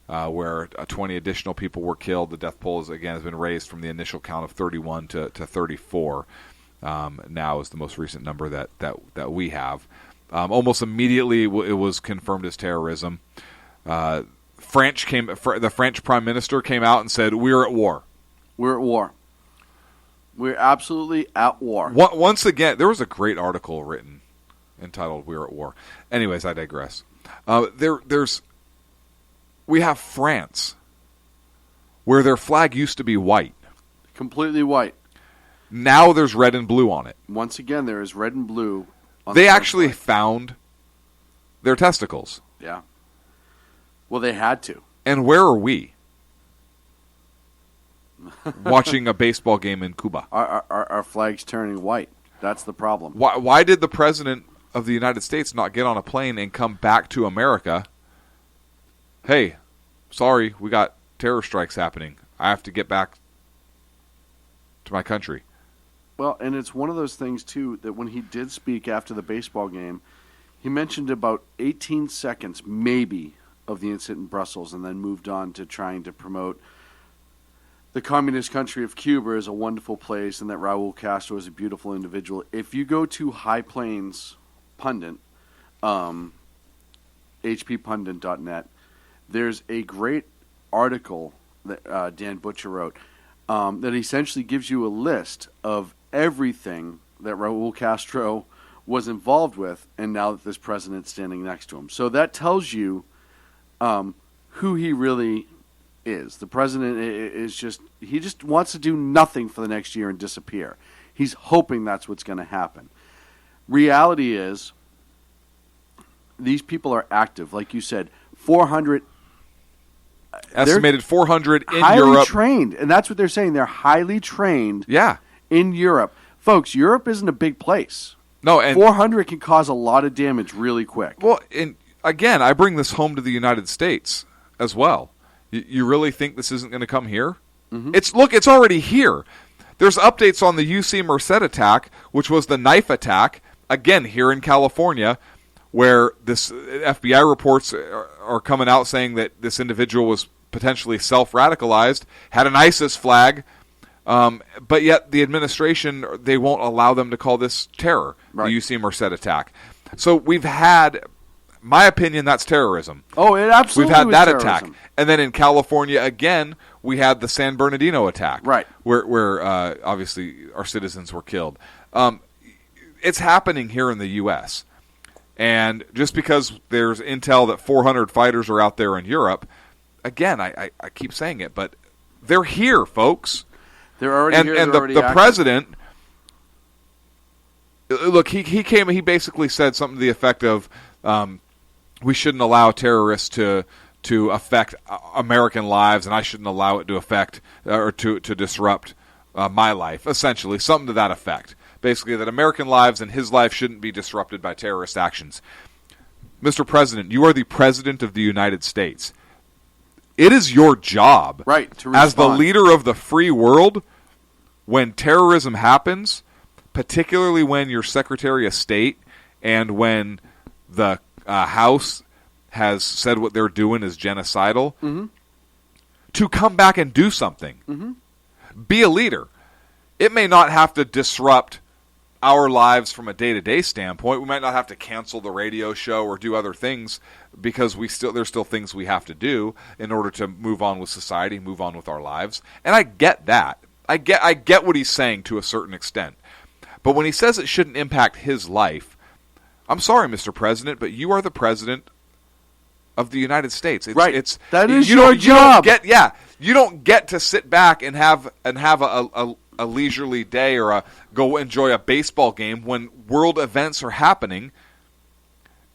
where 20 additional people were killed. The death toll has been raised from the initial count of 31 to 34. Now is the most recent number that we have. Almost immediately, it was confirmed as terrorism. The French Prime Minister came out and said, "We're at war. We're at war. We're absolutely at war." Once again, there was a great article written entitled "We're at War." Anyways, I digress. We have France, where their flag used to be white, completely white. Now there's red and blue on it. Once again, there is red and blue. They actually found their testicles. Yeah. Well, they had to. And where are we? Watching a baseball game in Cuba. Our flag's turning white. That's the problem. Why did the President of the United States not get on a plane and come back to America? Hey, sorry, we got terror strikes happening. I have to get back to my country. Well, and it's one of those things, too, that when he did speak after the baseball game, he mentioned about 18 seconds, maybe, of the incident in Brussels and then moved on to trying to promote the communist country of Cuba is a wonderful place and that Raul Castro is a beautiful individual. If you go to High Plains Pundit, hppundit.net, there's a great article that Dan Butcher wrote that essentially gives you a list of everything that Raul Castro was involved with, and now that this president's standing next to him. So that tells you who he really is. The president is he just wants to do nothing for the next year and disappear. He's hoping that's what's going to happen. Reality is, these people are active. Like you said, 400... Estimated 400 in highly Europe. Trained, and that's what they're saying. They're highly trained in Europe. Folks, Europe isn't a big place. No, and 400 can cause a lot of damage really quick. Well, and again, I bring this home to the United States as well. You really think this isn't going to come here? Mm-hmm. It's already here. There's updates on the UC Merced attack, which was the knife attack, again, here in California, where this FBI reports are coming out saying that this individual was potentially self-radicalized, had an ISIS flag, but yet the administration, they won't allow them to call this terror, the UC Merced attack. So we've had, my opinion, that's terrorism. Oh, it absolutely We've had that terrorism. attack. And then in California, again, we had the San Bernardino attack, where obviously our citizens were killed. It's happening here in the U.S., and just because there's intel that 400 fighters are out there in Europe, again, I keep saying it, but they're here, folks. They're already here. And the president, look, he basically said something to the effect of, we shouldn't allow terrorists to affect American lives, and I shouldn't allow it to affect or to disrupt my life. Essentially, something to that effect. Basically, that American lives and his life shouldn't be disrupted by terrorist actions. Mr. President, you are the President of the United States. It is your job, to respond. As the leader of the free world, when terrorism happens, particularly when you're Secretary of State and when the House has said what they're doing is genocidal, to come back and do something. Be a leader. It may not have to disrupt our lives from a day-to-day standpoint. We might not have to cancel the radio show or do other things because there's still things we have to do in order to move on with society, move on with our lives. And I get that. I get what he's saying to a certain extent. But when he says it shouldn't impact his life, I'm sorry, Mr. President, but you are the president of the United States. That is your job. You don't get to sit back and have a leisurely day or go enjoy a baseball game when world events are happening,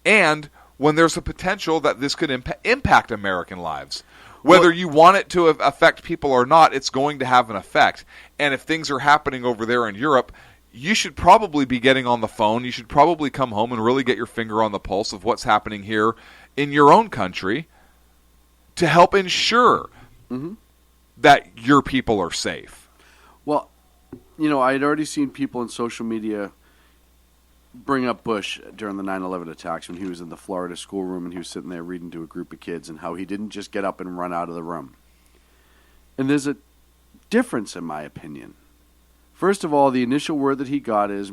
and when there's a potential that this could impact American lives. Whether you want it to affect people or not, it's going to have an effect. And if things are happening over there in Europe, you should probably be getting on the phone. You should probably come home and really get your finger on the pulse of what's happening here in your own country to help ensure that your people are safe. Well, I had already seen people in social media bring up Bush during the 9/11 attacks when he was in the Florida schoolroom and he was sitting there reading to a group of kids and how he didn't just get up and run out of the room. And there's a difference, in my opinion. First of all, the initial word that he got is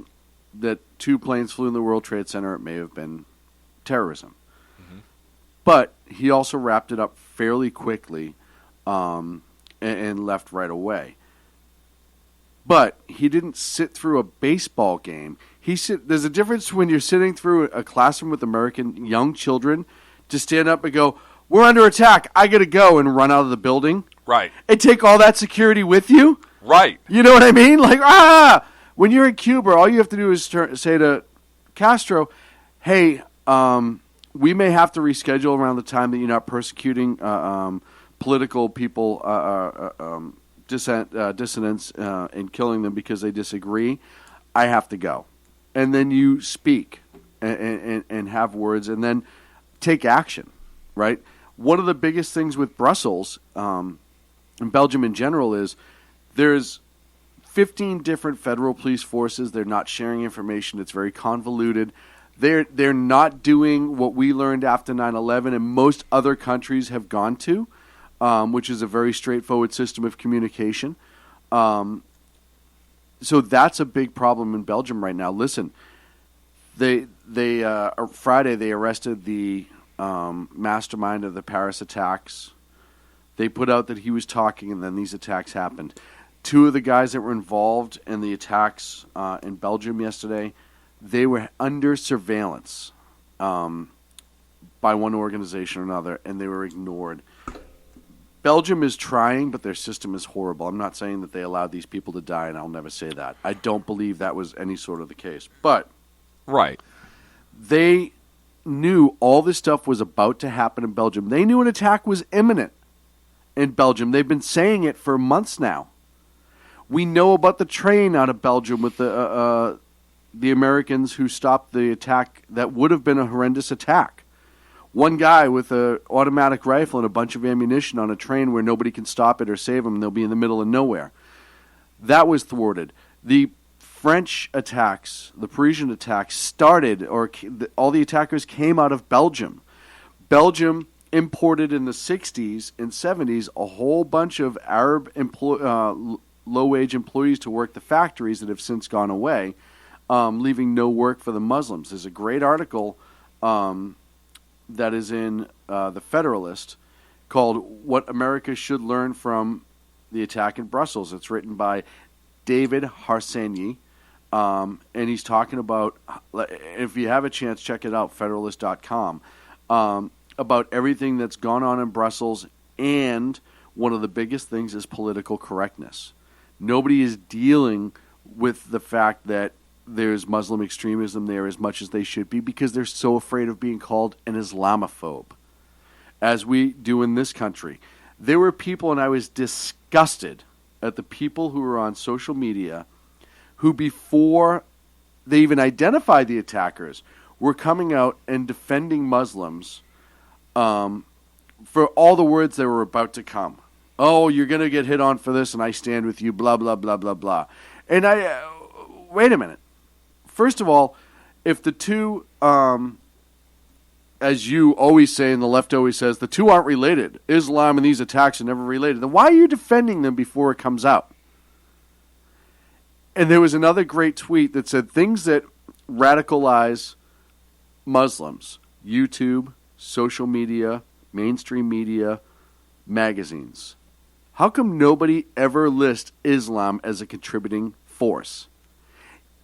that 2 planes flew in the World Trade Center. It may have been terrorism. But he also wrapped it up fairly quickly and left right away. But he didn't sit through a baseball game. There's a difference when you're sitting through a classroom with American young children to stand up and go, "We're under attack. I got to go," and run out of the building. Right. And take all that security with you. Right. You know what I mean? Like, when you're in Cuba, all you have to do is say to Castro, "Hey, we may have to reschedule around the time that you're not persecuting political people, dissidents, and killing them because they disagree. I have to go." And then you speak and have words and then take action, right? One of the biggest things with Brussels and Belgium in general is there's 15 different federal police forces. They're not sharing information. It's very convoluted. They're not doing what we learned after 9/11 and most other countries have gone to. which is a very straightforward system of communication. So that's a big problem in Belgium right now. Listen, Friday they arrested the mastermind of the Paris attacks. They put out that he was talking, and then these attacks happened. 2 of the guys that were involved in the attacks in Belgium yesterday, they were under surveillance by one organization or another, and they were ignored. Belgium is trying, but their system is horrible. I'm not saying that they allowed these people to die, and I'll never say that. I don't believe that was any sort of the case. But right, they knew all this stuff was about to happen in Belgium. They knew an attack was imminent in Belgium. They've been saying it for months now. We know about the train out of Belgium with the Americans who stopped the attack that would have been a horrendous attack. One guy with an automatic rifle and a bunch of ammunition on a train where nobody can stop it or save him, and they'll be in the middle of nowhere. That was thwarted. The French attacks, the Parisian attacks, started, or all the attackers came out of Belgium. Belgium imported in the 60s and 70s a whole bunch of Arab low-wage employees to work the factories that have since gone away, leaving no work for the Muslims. There's a great article that is in The Federalist called What America Should Learn from the Attack in Brussels. It's written by David Harsanyi, and he's talking about, if you have a chance, check it out, Federalist.com, about everything that's gone on in Brussels, and one of the biggest things is political correctness. Nobody is dealing with the fact that there's Muslim extremism there as much as they should be because they're so afraid of being called an Islamophobe, as we do in this country. There were people, and I was disgusted at the people who were on social media who, before they even identified the attackers, were coming out and defending Muslims for all the words that were about to come. Oh, you're going to get hit on for this, and I stand with you, blah, blah, blah, blah, blah. And wait a minute. First of all, if the two, as you always say and the left always says, the two aren't related, Islam and these attacks are never related, then why are you defending them before it comes out? And there was another great tweet that said, things that radicalize Muslims, YouTube, social media, mainstream media, magazines. How come nobody ever lists Islam as a contributing force?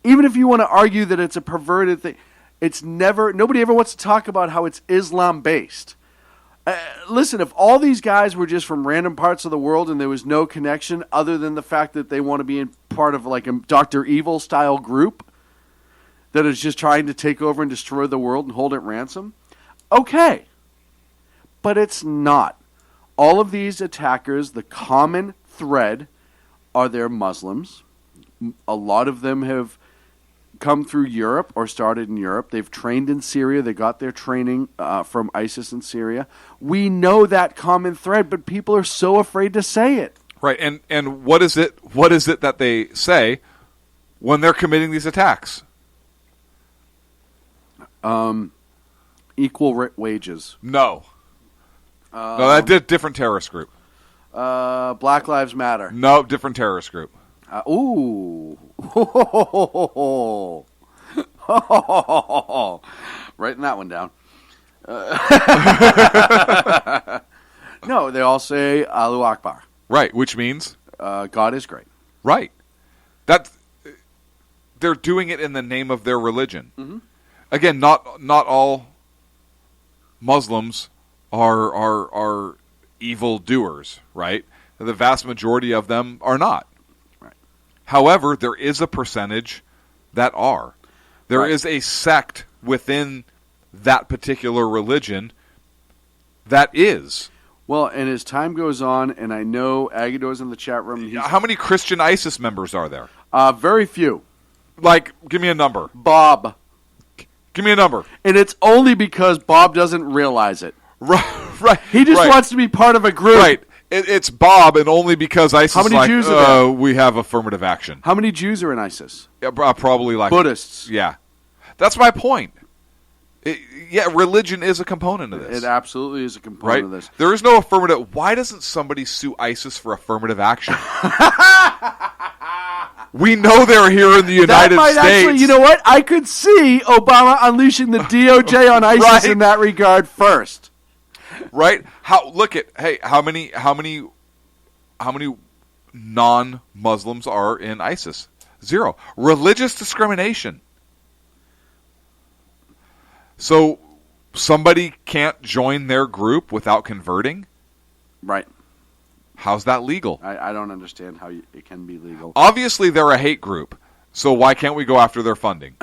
Even if you want to argue that it's a perverted thing, nobody ever wants to talk about how it's Islam-based. Listen, if all these guys were just from random parts of the world and there was no connection other than the fact that they want to be in part of like a Dr. Evil-style group that is just trying to take over and destroy the world and hold it ransom, okay. But it's not. All of these attackers, the common thread are they're Muslims. A lot of them have come through Europe or started in Europe. They've trained in Syria. They got their training from ISIS in Syria. We know that common thread, but people are so afraid to say it. Right, and what is it that they say when they're committing these attacks? Equal wages. No. No, that did different terrorist group. Black Lives Matter. No, different terrorist group. Ooh. Writing that one down. No, they all say Allahu Akbar. Right, which means? God is great. Right. They're doing it in the name of their religion. Mm-hmm. Again, not all Muslims are evil doers, right? The vast majority of them are not. Right. However, there is a percentage that are. There is a sect within that particular religion that is. Well, and as time goes on, and I know Agador's in the chat room. How many Christian ISIS members are there? Very few. Like, give me a number. Bob. Give me a number. And it's only because Bob doesn't realize it. Right. He just wants to be part of a group. Right. It's Bob, and only because ISIS. How many Jews are there? We have affirmative action. How many Jews are in ISIS? Yeah, probably like Buddhists. Yeah, that's my point. Religion is a component of this. It absolutely is a component Right? of this. There is no affirmative. Why doesn't somebody sue ISIS for affirmative action? We know they're here in the United States. Actually, you know what? I could see Obama unleashing the DOJ on ISIS in that regard first. Right? How many non-Muslims are in ISIS? 0. Religious discrimination. So somebody can't join their group without converting? Right. How's that legal? I don't understand how it can be legal. Obviously, they're a hate group. So why can't we go after their funding?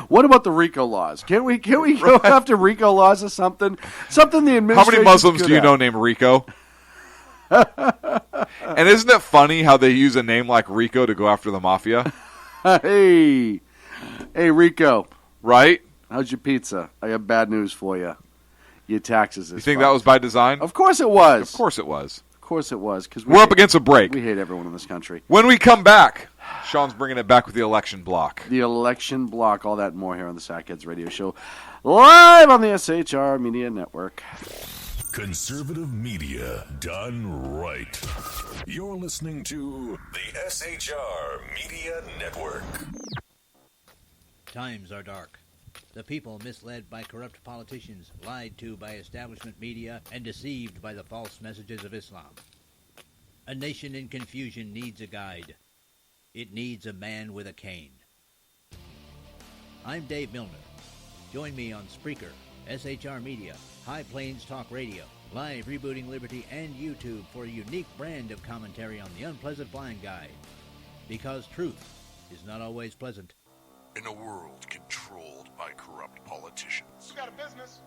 What about the RICO laws? Can we go after RICO laws or something? Something the administration. How many Muslims do you know named Rico? And isn't it funny how they use a name like Rico to go after the mafia? Hey, Rico. Right? How's your pizza? I have bad news for you. Your taxes. You think that was by design? Of course it was. Of course it was. Of course it was. Because we're up against a break. We hate everyone in this country. When we come back, Sean's bringing it back with the election block. The election block, all that and more here on the Sackheads Radio Show, live on the SHR Media Network. Conservative media done right. You're listening to the SHR Media Network. Times are dark. The people misled by corrupt politicians, lied to by establishment media, and deceived by the false messages of Islam. A nation in confusion needs a guide. It needs a man with a cane. I'm Dave Milner. Join me on Spreaker, SHR Media, High Plains Talk Radio, Live Rebooting Liberty, and YouTube for a unique brand of commentary on the unpleasant blind guide. Because truth is not always pleasant. In a world controlled by corrupt politicians, You got a business.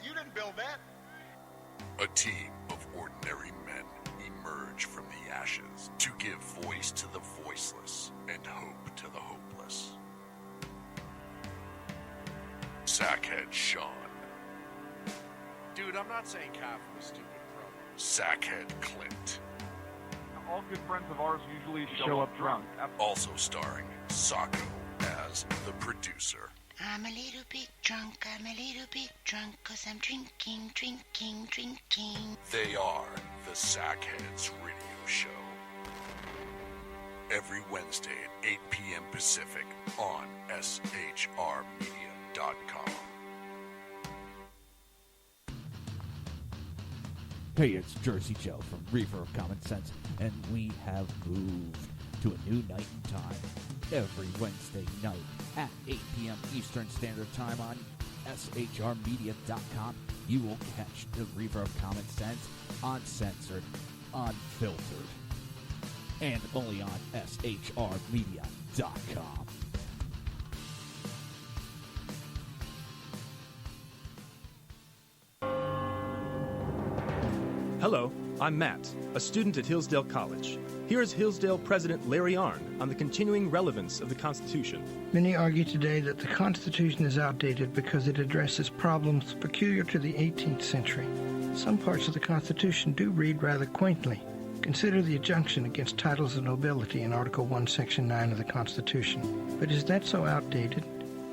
You didn't build that. a team of ordinary men emerge from the ashes to give voice to the voiceless and hope to the hopeless. Sackhead Sean. Dude, I'm not saying half of the stupid bro. Sackhead Clint. All good friends of ours usually show up drunk. Also starring Sacco as the producer. I'm a little bit drunk, cause I'm drinking. They are the Sackheads Radio Show. Every Wednesday at 8 p.m. Pacific on SHRmedia.com. Hey, it's Jersey Joe from Reefer of Common Sense, and we have moved to a new night and time every Wednesday night at 8 p.m. Eastern Standard Time on SHRmedia.com. You will catch the Reefer of Common Sense uncensored, unfiltered, and only on SHRmedia.com. Hello, I'm Matt, a student at Hillsdale College. Here is Hillsdale President Larry Arnn on the continuing relevance of the Constitution. Many argue today that the Constitution is outdated because it addresses problems peculiar to the 18th century. Some parts of the Constitution do read rather quaintly. Consider the injunction against titles of nobility in Article 1, Section 9 of the Constitution. But is that so outdated?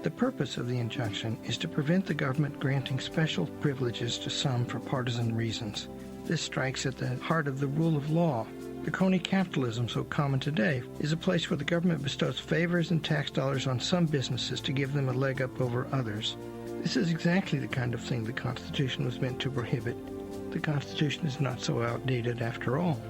The purpose of the injunction is to prevent the government granting special privileges to some for partisan reasons. This strikes at the heart of the rule of law. The crony capitalism so common today is a place where the government bestows favors and tax dollars on some businesses to give them a leg up over others. This is exactly the kind of thing the Constitution was meant to prohibit. The Constitution is not so outdated after all.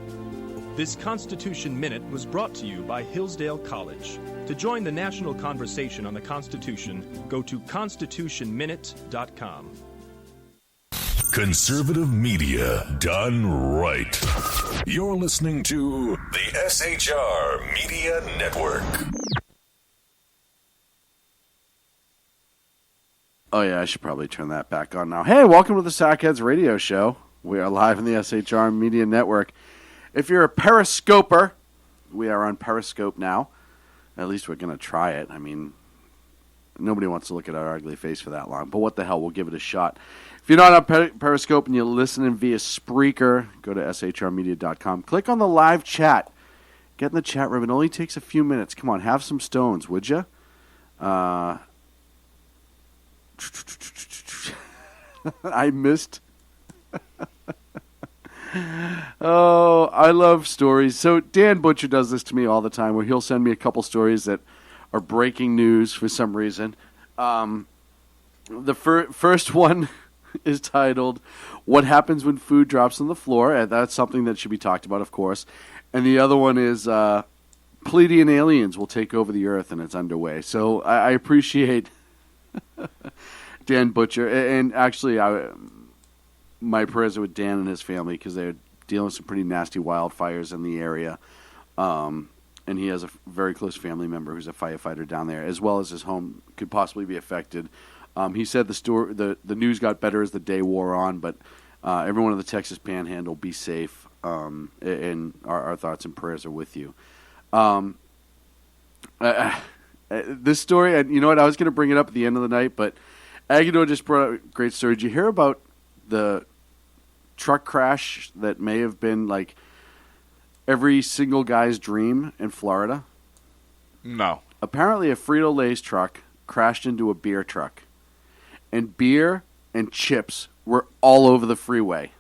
This Constitution Minute was brought to you by Hillsdale College. To join the national conversation on the Constitution, go to constitutionminute.com. Conservative media done right. You're listening to the SHR Media Network. Oh, yeah, I should probably turn that back on now. Hey, welcome to the Sackheads Radio Show. We are live on the SHR Media Network. If you're a Periscoper, we are on Periscope now. At least we're going to try it. I mean, nobody wants to look at our ugly face for that long, but what the hell, we'll give it a shot. If you're not on Periscope and you're listening via Spreaker, go to shrmedia.com. Click on the live chat. Get in the chat room. It only takes a few minutes. Come on, have some stones, would you? I missed. Oh, I love stories. So Dan Butcher does this to me all the time, where he'll send me a couple stories that are breaking news for some reason. The first one is titled, "What Happens When Food Drops on the Floor?" And that's something that should be talked about, of course. And the other one is Pleiadian aliens will take over the Earth, and it's underway. So I appreciate Dan Butcher. And actually, my prayers are with Dan and his family, because they're dealing with some pretty nasty wildfires in the area. And he has a very close family member who's a firefighter down there, as well as his home could possibly be affected. He said the news got better as the day wore on, but everyone in the Texas Panhandle, be safe, and our thoughts and prayers are with you. This story, and you know what, I was going to bring it up at the end of the night, but Agador just brought up a great story. Did you hear about the truck crash that may have been like every single guy's dream in Florida? No. Apparently a Frito-Lay's truck crashed into a beer truck, and beer and chips were all over the freeway.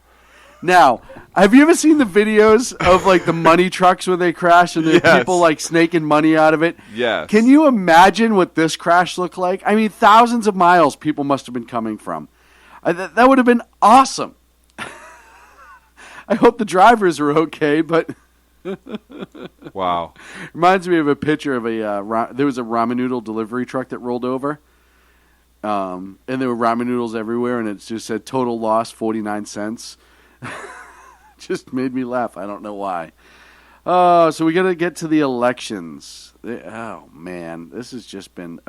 Now, have you ever seen the videos of like the money trucks when they crash and there are people like snaking money out of it? Yes. Can you imagine what this crash looked like? I mean, thousands of miles people must have been coming from. That would have been awesome. I hope the drivers were okay, but wow. Reminds me of a picture of there was a ramen noodle delivery truck that rolled over. And there were ramen noodles everywhere, and it just said total loss 49 cents. Just made me laugh. I don't know why. So we got to get to the elections. Oh man, this has just been.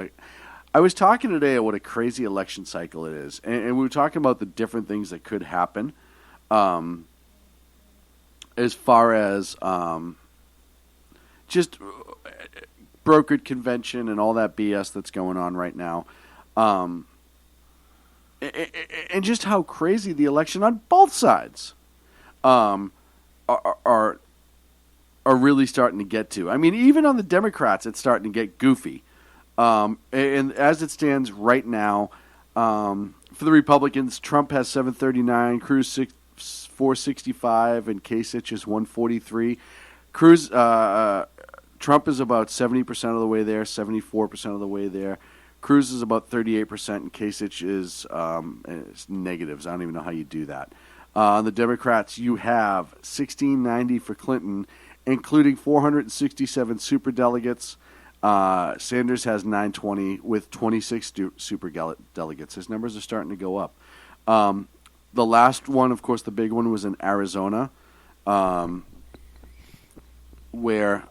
I was talking today about what a crazy election cycle it is, and we were talking about the different things that could happen, as far as just brokered convention and all that BS that's going on right now. And just how crazy the election on both sides are really starting to get to. I mean, even on the Democrats, it's starting to get goofy. And as it stands right now, for the Republicans, Trump has 739, Cruz 465, and Kasich is 143. Trump is about 70% of the way there, 74% of the way there. Cruz is about 38%, and Kasich is negatives. I don't even know how you do that. On the Democrats, you have 1,690 for Clinton, including 467 superdelegates. Sanders has 920 with 26 superdelegates. His numbers are starting to go up. The last one, of course, the big one was in Arizona, where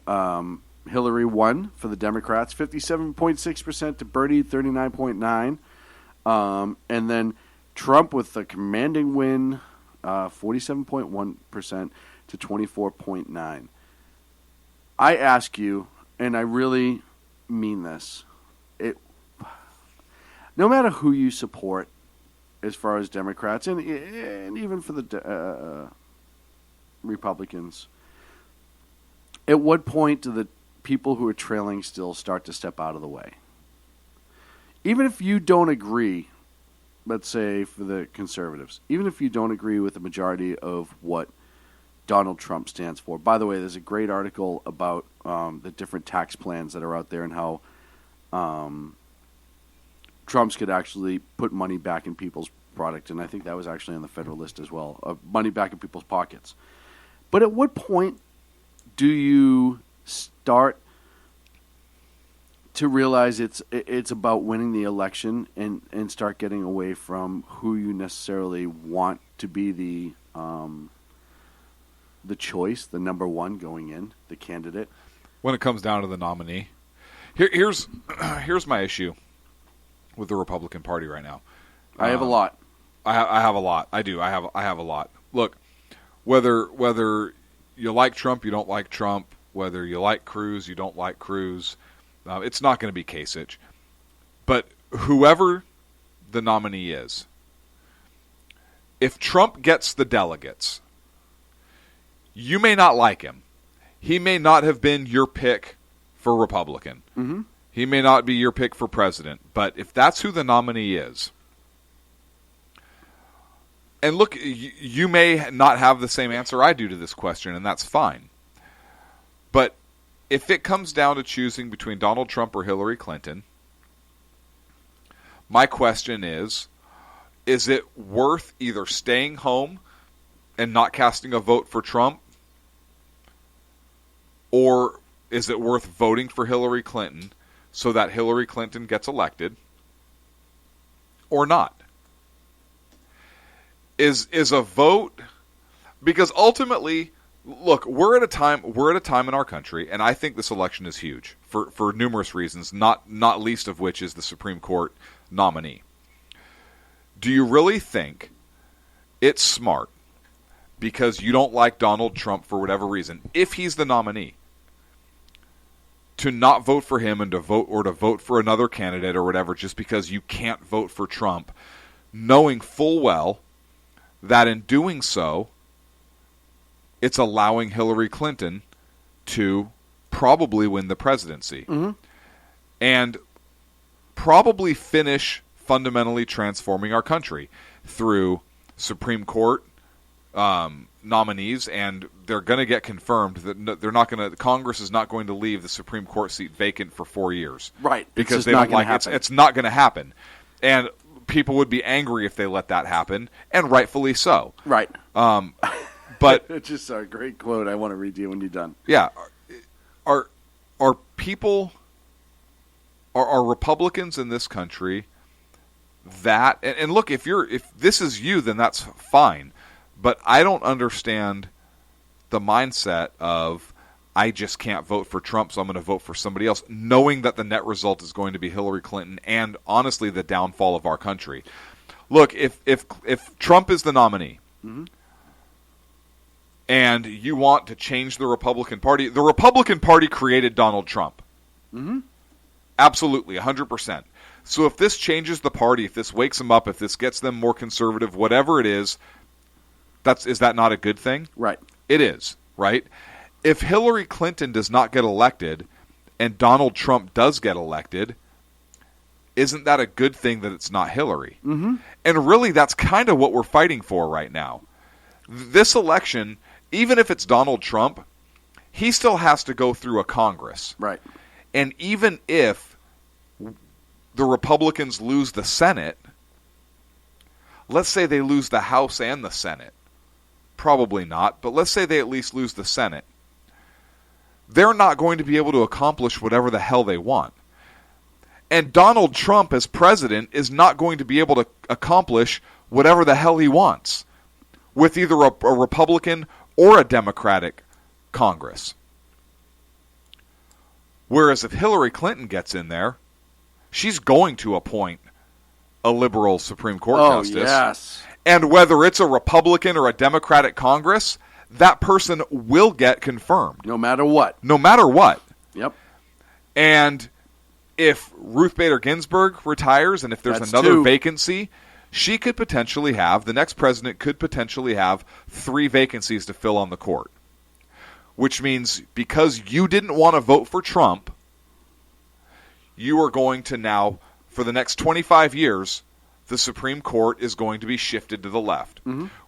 Hillary won for the Democrats, 57.6% to Bernie, 39.9%. And then Trump with a commanding win, 47.1% to 24.9%. I ask you, and I really mean this, no matter who you support as far as Democrats, and even for the Republicans, at what point do the people who are trailing still start to step out of the way? Even if you don't agree, let's say for the conservatives, even if you don't agree with the majority of what Donald Trump stands for. By the way, there's a great article about the different tax plans that are out there and how Trump's could actually put money back in people's product, and I think that was actually on the Federalist as well, money back in people's pockets. But at what point do you start to realize it's about winning the election and start getting away from who you necessarily want to be the choice, the number one going in, the candidate? When it comes down to the nominee, here's my issue with the Republican Party right now. I have a lot. I have a lot. I do. I have a lot. Look, whether you like Trump, you don't like Trump. Whether you like Cruz, you don't like Cruz. It's not going to be Kasich. But whoever the nominee is, if Trump gets the delegates, you may not like him. He may not have been your pick for Republican. Mm-hmm. He may not be your pick for president, but if that's who the nominee is, and look, you may not have the same answer I do to this question, and that's fine. But if it comes down to choosing between Donald Trump or Hillary Clinton, my question is it worth either staying home and not casting a vote for Trump, or is it worth voting for Hillary Clinton so that Hillary Clinton gets elected, or not? Is a vote, because ultimately, look, we're at a time in our country, and I think this election is huge for numerous reasons, not least of which is the Supreme Court nominee. Do you really think it's smart, because you don't like Donald Trump for whatever reason, if he's the nominee, to not vote for him and to vote for another candidate or whatever just because you can't vote for Trump, knowing full well that in doing so, it's allowing Hillary Clinton to probably win the presidency and probably finish fundamentally transforming our country through Supreme Court nominees, and they're going to get confirmed that they're not going to. Congress is not going to leave the Supreme Court seat vacant for 4 years, right? Because they don't like it. It's not going to happen, and people would be angry if they let that happen, and rightfully so. Right. But it's just a great quote. I want to read to you when you're done. Yeah. Are people, are Republicans in this country that, and look, if this is you, then that's fine. But I don't understand the mindset of, I just can't vote for Trump, so I'm going to vote for somebody else, knowing that the net result is going to be Hillary Clinton and, honestly, the downfall of our country. Look, if Trump is the nominee, and you want to change the Republican Party created Donald Trump. Absolutely, 100%. So if this changes the party, if this wakes them up, if this gets them more conservative, whatever it is, is that not a good thing? Right. It is, right? If Hillary Clinton does not get elected and Donald Trump does get elected, isn't that a good thing that it's not Hillary? And really, that's kind of what we're fighting for right now. This election, even if it's Donald Trump, he still has to go through a Congress. Right. And even if the Republicans lose the Senate, let's say they lose the House and the Senate. Probably not, but let's say they at least lose the Senate. They're not going to be able to accomplish whatever the hell they want. And Donald Trump as president is not going to be able to accomplish whatever the hell he wants with either a Republican or a Democratic Congress. Whereas if Hillary Clinton gets in there, she's going to appoint a liberal Supreme Court justice. Yes. And whether it's a Republican or a Democratic Congress, that person will get confirmed. No matter what. No matter what. Yep. And if Ruth Bader Ginsburg retires and if there's another vacancy, she could potentially have, the next president could potentially have 3 vacancies to fill on the court. Which means because you didn't want to vote for Trump, you are going to now, for the next 25 years, the Supreme Court is going to be shifted to the left.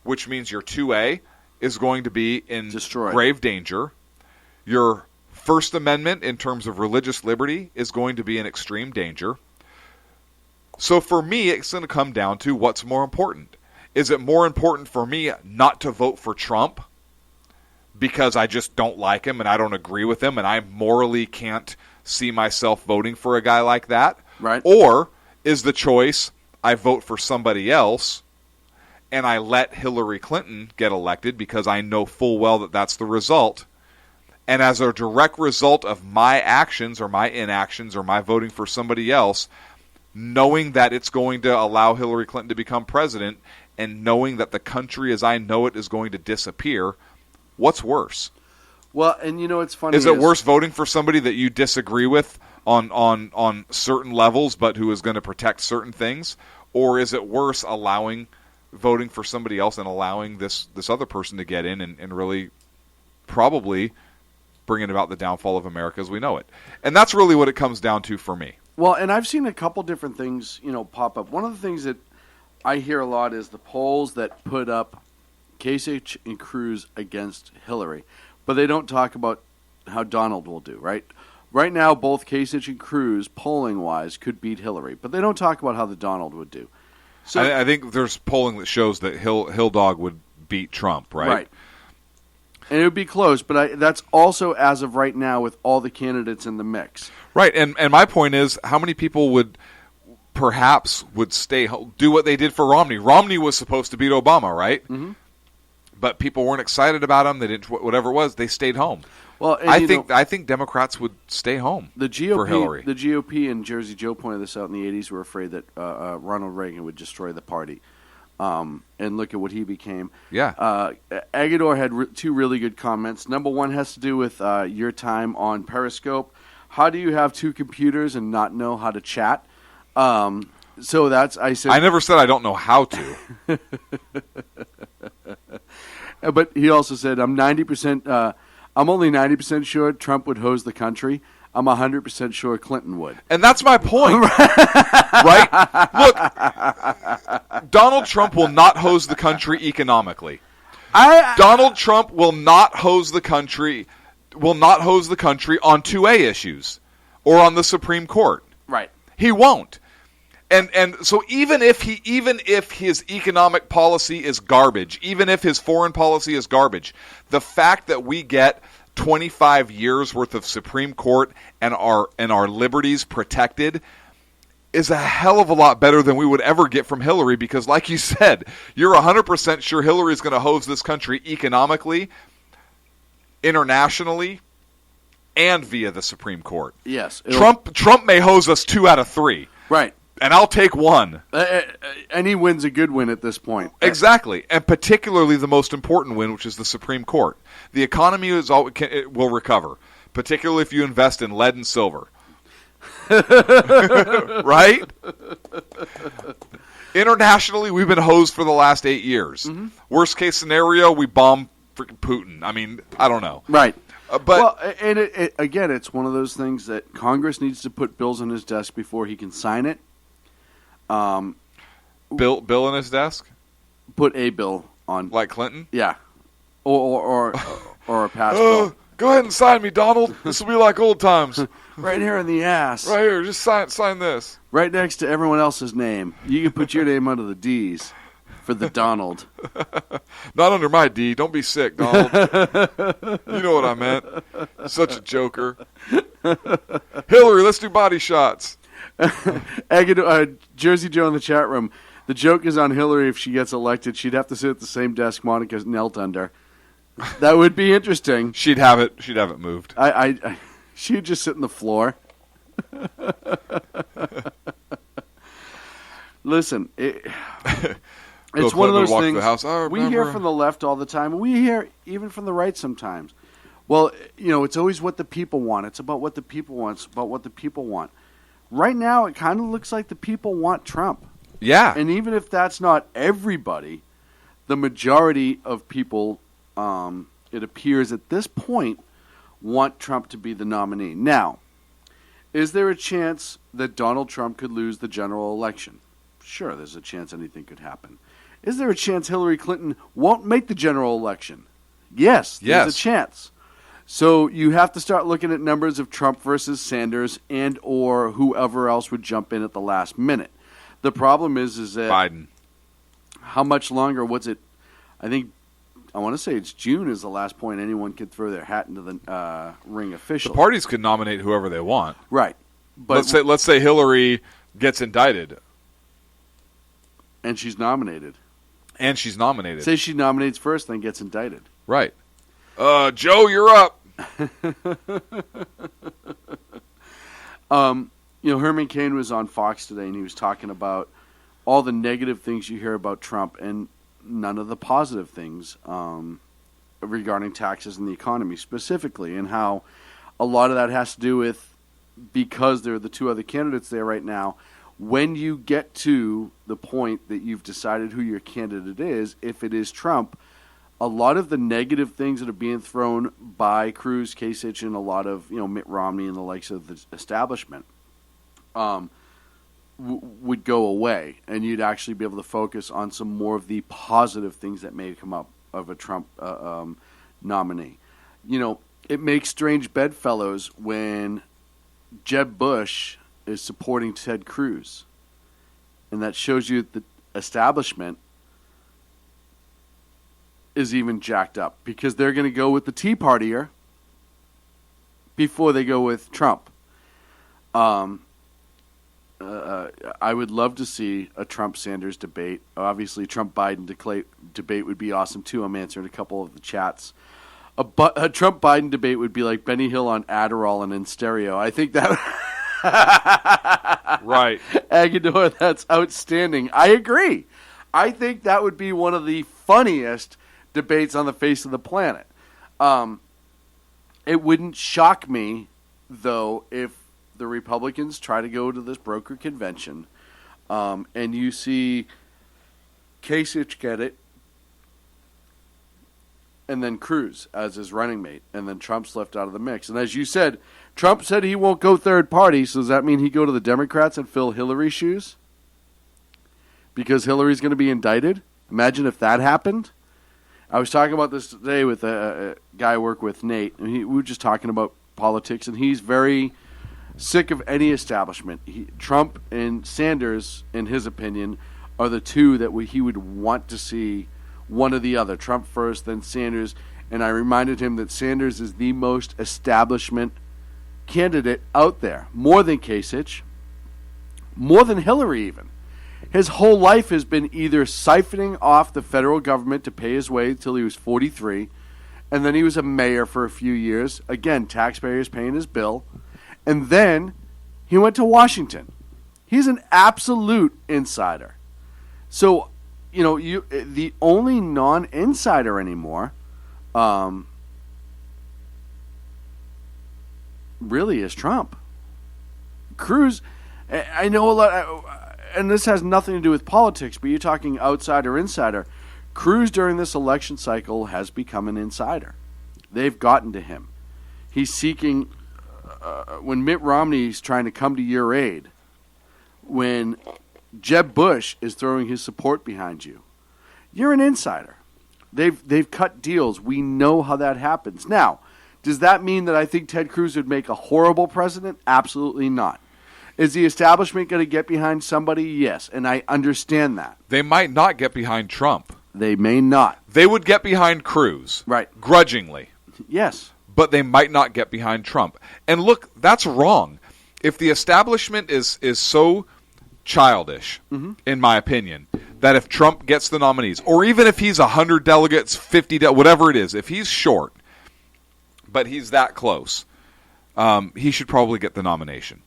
Which means your 2A is going to be in grave danger. Your First Amendment, in terms of religious liberty, is going to be in extreme danger. So for me, it's going to come down to what's more important. Is it more important for me not to vote for Trump because I just don't like him and I don't agree with him and I morally can't see myself voting for a guy like that? Right. Or is the choice, I vote for somebody else and I let Hillary Clinton get elected because I know full well that that's the result. And as a direct result of my actions or my inactions or my voting for somebody else, knowing that it's going to allow Hillary Clinton to become president and knowing that the country as I know it is going to disappear, what's worse? Well, and you know what's funny is it worse voting for somebody that you disagree with on certain levels but who is going to protect certain things? Or is it worse voting for somebody else and allowing this other person to get in and really probably bringing about the downfall of America as we know it. And that's really what it comes down to for me. Well, and I've seen a couple different things, pop up. One of the things that I hear a lot is the polls that put up Kasich and Cruz against Hillary, but they don't talk about how Donald will do, right? Right now, both Kasich and Cruz, polling-wise, could beat Hillary, but they don't talk about how the Donald would do. So I think there's polling that shows that Hill Dog would beat Trump, right? Right. And it would be close, but that's also as of right now with all the candidates in the mix. Right, and my point is, how many people would stay home, do what they did for Romney? Romney was supposed to beat Obama, right? Mm-hmm. But people weren't excited about him. They didn't, whatever it was, they stayed home. Well, I think Democrats would stay home for Hillary. The GOP and Jersey Joe pointed this out in the 80s were afraid that Ronald Reagan would destroy the party. And look at what he became. Yeah. Agador had two really good comments. Number one has to do with your time on Periscope. How do you have two computers and not know how to chat? So that's, I said. I never said I don't know how to. But he also said, I'm only 90% sure Trump would hose the country. I'm 100% sure Clinton would. And that's my point. Right? Look, Donald Trump will not hose the country economically. Donald Trump will not hose the country on 2A issues or on the Supreme Court. Right. He won't. And so even if his economic policy is garbage, even if his foreign policy is garbage, the fact that we get 25 years worth of Supreme Court and our liberties protected is a hell of a lot better than we would ever get from Hillary, because like you said, you're 100% sure Hillary is going to hose this country economically, internationally, and via the Supreme Court. Yes. Trump may hose us 2 out of 3. Right. And I'll take 1. Any win's a good win at this point. Exactly, and particularly the most important win, which is the Supreme Court. The economy it will recover, particularly if you invest in lead and silver. Right? Internationally, we've been hosed for the last 8 years. Mm-hmm. Worst case scenario, we bomb freaking Putin. I mean, I don't know. Right. But and again, it's one of those things that Congress needs to put bills on his desk before he can sign it. Bill in his desk? Put a bill on. Like Clinton? Yeah. Or a pass bill. Go ahead and sign me, Donald. This will be like old times. Right here in the ass. Right here. Just sign this. Right next to everyone else's name. You can put your name under the D's for the Donald. Not under my D. Don't be sick, Donald. You know what I meant. Such a joker. Hillary, let's do body shots. Jersey Joe in the chat room. The joke is on Hillary. If she gets elected, she'd have to sit at the same desk Monica knelt under. That would be interesting. She'd have it moved. She'd just sit on the floor. Listen, it's one of those things. We hear from the left all the time. We hear even from the right sometimes. Well, it's always what the people want. It's about what the people want. It's about what the people want. Right now, it kind of looks like the people want Trump. Yeah. And even if that's not everybody, the majority of people, it appears at this point, want Trump to be the nominee. Now, is there a chance that Donald Trump could lose the general election? Sure, there's a chance anything could happen. Is there a chance Hillary Clinton won't make the general election? Yes, there's a chance. So you have to start looking at numbers of Trump versus Sanders and or whoever else would jump in at the last minute. The problem is that Biden. How much longer? What's it? I want to say it's June is the last point anyone could throw their hat into the ring officially. The parties could nominate whoever they want. Right. But let's say Hillary gets indicted. And she's nominated. Say she nominates first, then gets indicted. Right. Joe, you're up. Herman Cain was on Fox today, and he was talking about all the negative things you hear about Trump and none of the positive things regarding taxes and the economy specifically, and how a lot of that has to do with, because there are the two other candidates there right now, when you get to the point that you've decided who your candidate is, if it is Trump, a lot of the negative things that are being thrown by Cruz, Kasich, and a lot of Mitt Romney and the likes of the establishment would go away, and you'd actually be able to focus on some more of the positive things that may come up of a Trump nominee. It makes strange bedfellows when Jeb Bush is supporting Ted Cruz, and that shows you that the establishment is even jacked up because they're going to go with the Tea Partier before they go with Trump. I would love to see a Trump-Sanders debate. Obviously, Trump-Biden debate would be awesome, too. I'm answering a couple of the chats. A Trump-Biden debate would be like Benny Hill on Adderall and in stereo. I think that... Right. Agador, that's outstanding. I agree. I think that would be one of the funniest debates on the face of the planet. It wouldn't shock me, though, if the Republicans try to go to this broker convention, and you see Kasich get it, and then Cruz as his running mate, and then Trump's left out of the mix. And as you said, Trump said he won't go third party, so does that mean he go to the Democrats and fill Hillary's shoes? Because Hillary's going to be indicted? Imagine if that happened. I was talking about this today with a guy I work with, Nate, and we were just talking about politics, and he's very sick of any establishment. Trump and Sanders, in his opinion, are the two that he would want to see one or the other. Trump first, then Sanders. And I reminded him that Sanders is the most establishment candidate out there. More than Kasich. More than Hillary even. His whole life has been either siphoning off the federal government to pay his way until he was 43. And then he was a mayor for a few years. Again, taxpayers paying his bill. And then he went to Washington. He's an absolute insider. So, the only non-insider anymore really is Trump. Cruz, I know a lot, and this has nothing to do with politics, but you're talking outsider, insider. Cruz during this election cycle has become an insider. They've gotten to him. He's seeking... when Mitt Romney's trying to come to your aid, when Jeb Bush is throwing his support behind you, you're an insider. They've cut deals. We know how that happens. Now, does that mean that I think Ted Cruz would make a horrible president? Absolutely not. Is the establishment going to get behind somebody? Yes, and I understand that. They might not get behind Trump. They may not. They would get behind Cruz. Right. Grudgingly. Yes. But they might not get behind Trump. And look, that's wrong. If the establishment is so childish, in my opinion, that if Trump gets the nominees, or even if he's 100 delegates, 50 whatever it is, if he's short, but he's that close, he should probably get the nomination.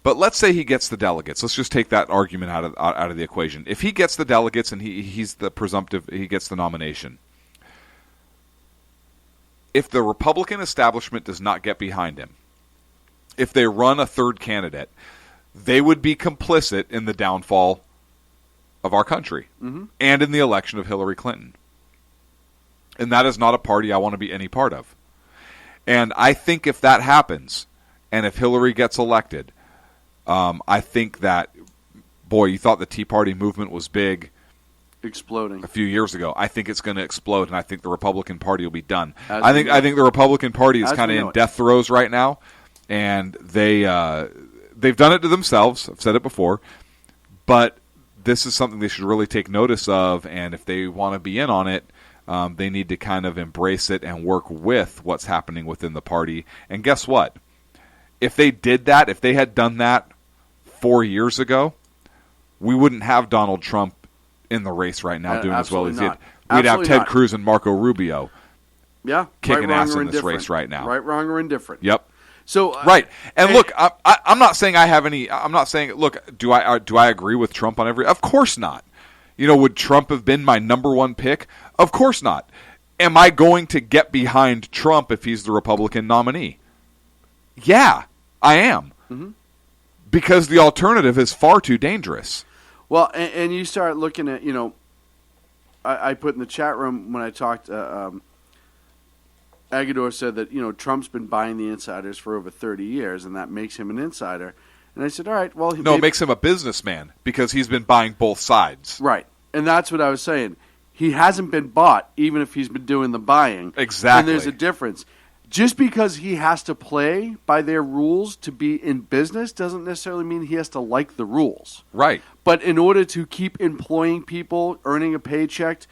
But let's say he gets the delegates. Let's just take that argument out of the equation. If he gets the delegates and he's the presumptive, he gets the nomination. If the Republican establishment does not get behind him, if they run a third candidate, they would be complicit in the downfall of our country and in the election of Hillary Clinton. And that is not a party I want to be any part of. And I think if that happens, and if Hillary gets elected, I think that, boy, you thought the Tea Party movement was big. Exploding a few years ago. I think it's going to explode, and I think the Republican Party will be done. I think the Republican Party is kind of in death throes right now, and they've done it to themselves. I've said it before, but this is something they should really take notice of. And if they want to be in on it, they need to kind of embrace it and work with what's happening within the party. And guess what? If they did that, if they had done that 4 years ago, we wouldn't have Donald Trump in the race right now doing as well as he did. We'd have Ted Cruz and Marco Rubio kicking ass in this race right now. Right, wrong, or indifferent. Yep. So right. And look, I'm not saying I have any. I'm not saying. Look, do I agree with Trump on every? Of course not. Would Trump have been my number one pick? Of course not. Am I going to get behind Trump if he's the Republican nominee? Yeah, I am. Because the alternative is far too dangerous. Well, and you start looking at, I put in the chat room when I talked. Agador said that Trump's been buying the insiders for over 30 years, and that makes him an insider. And I said, all right, well, no, it makes him a businessman because he's been buying both sides. Right, and that's what I was saying. He hasn't been bought, even if he's been doing the buying. Exactly. And there's a difference. Just because he has to play by their rules to be in business doesn't necessarily mean he has to like the rules. Right. But in order to keep employing people, earning a paycheck,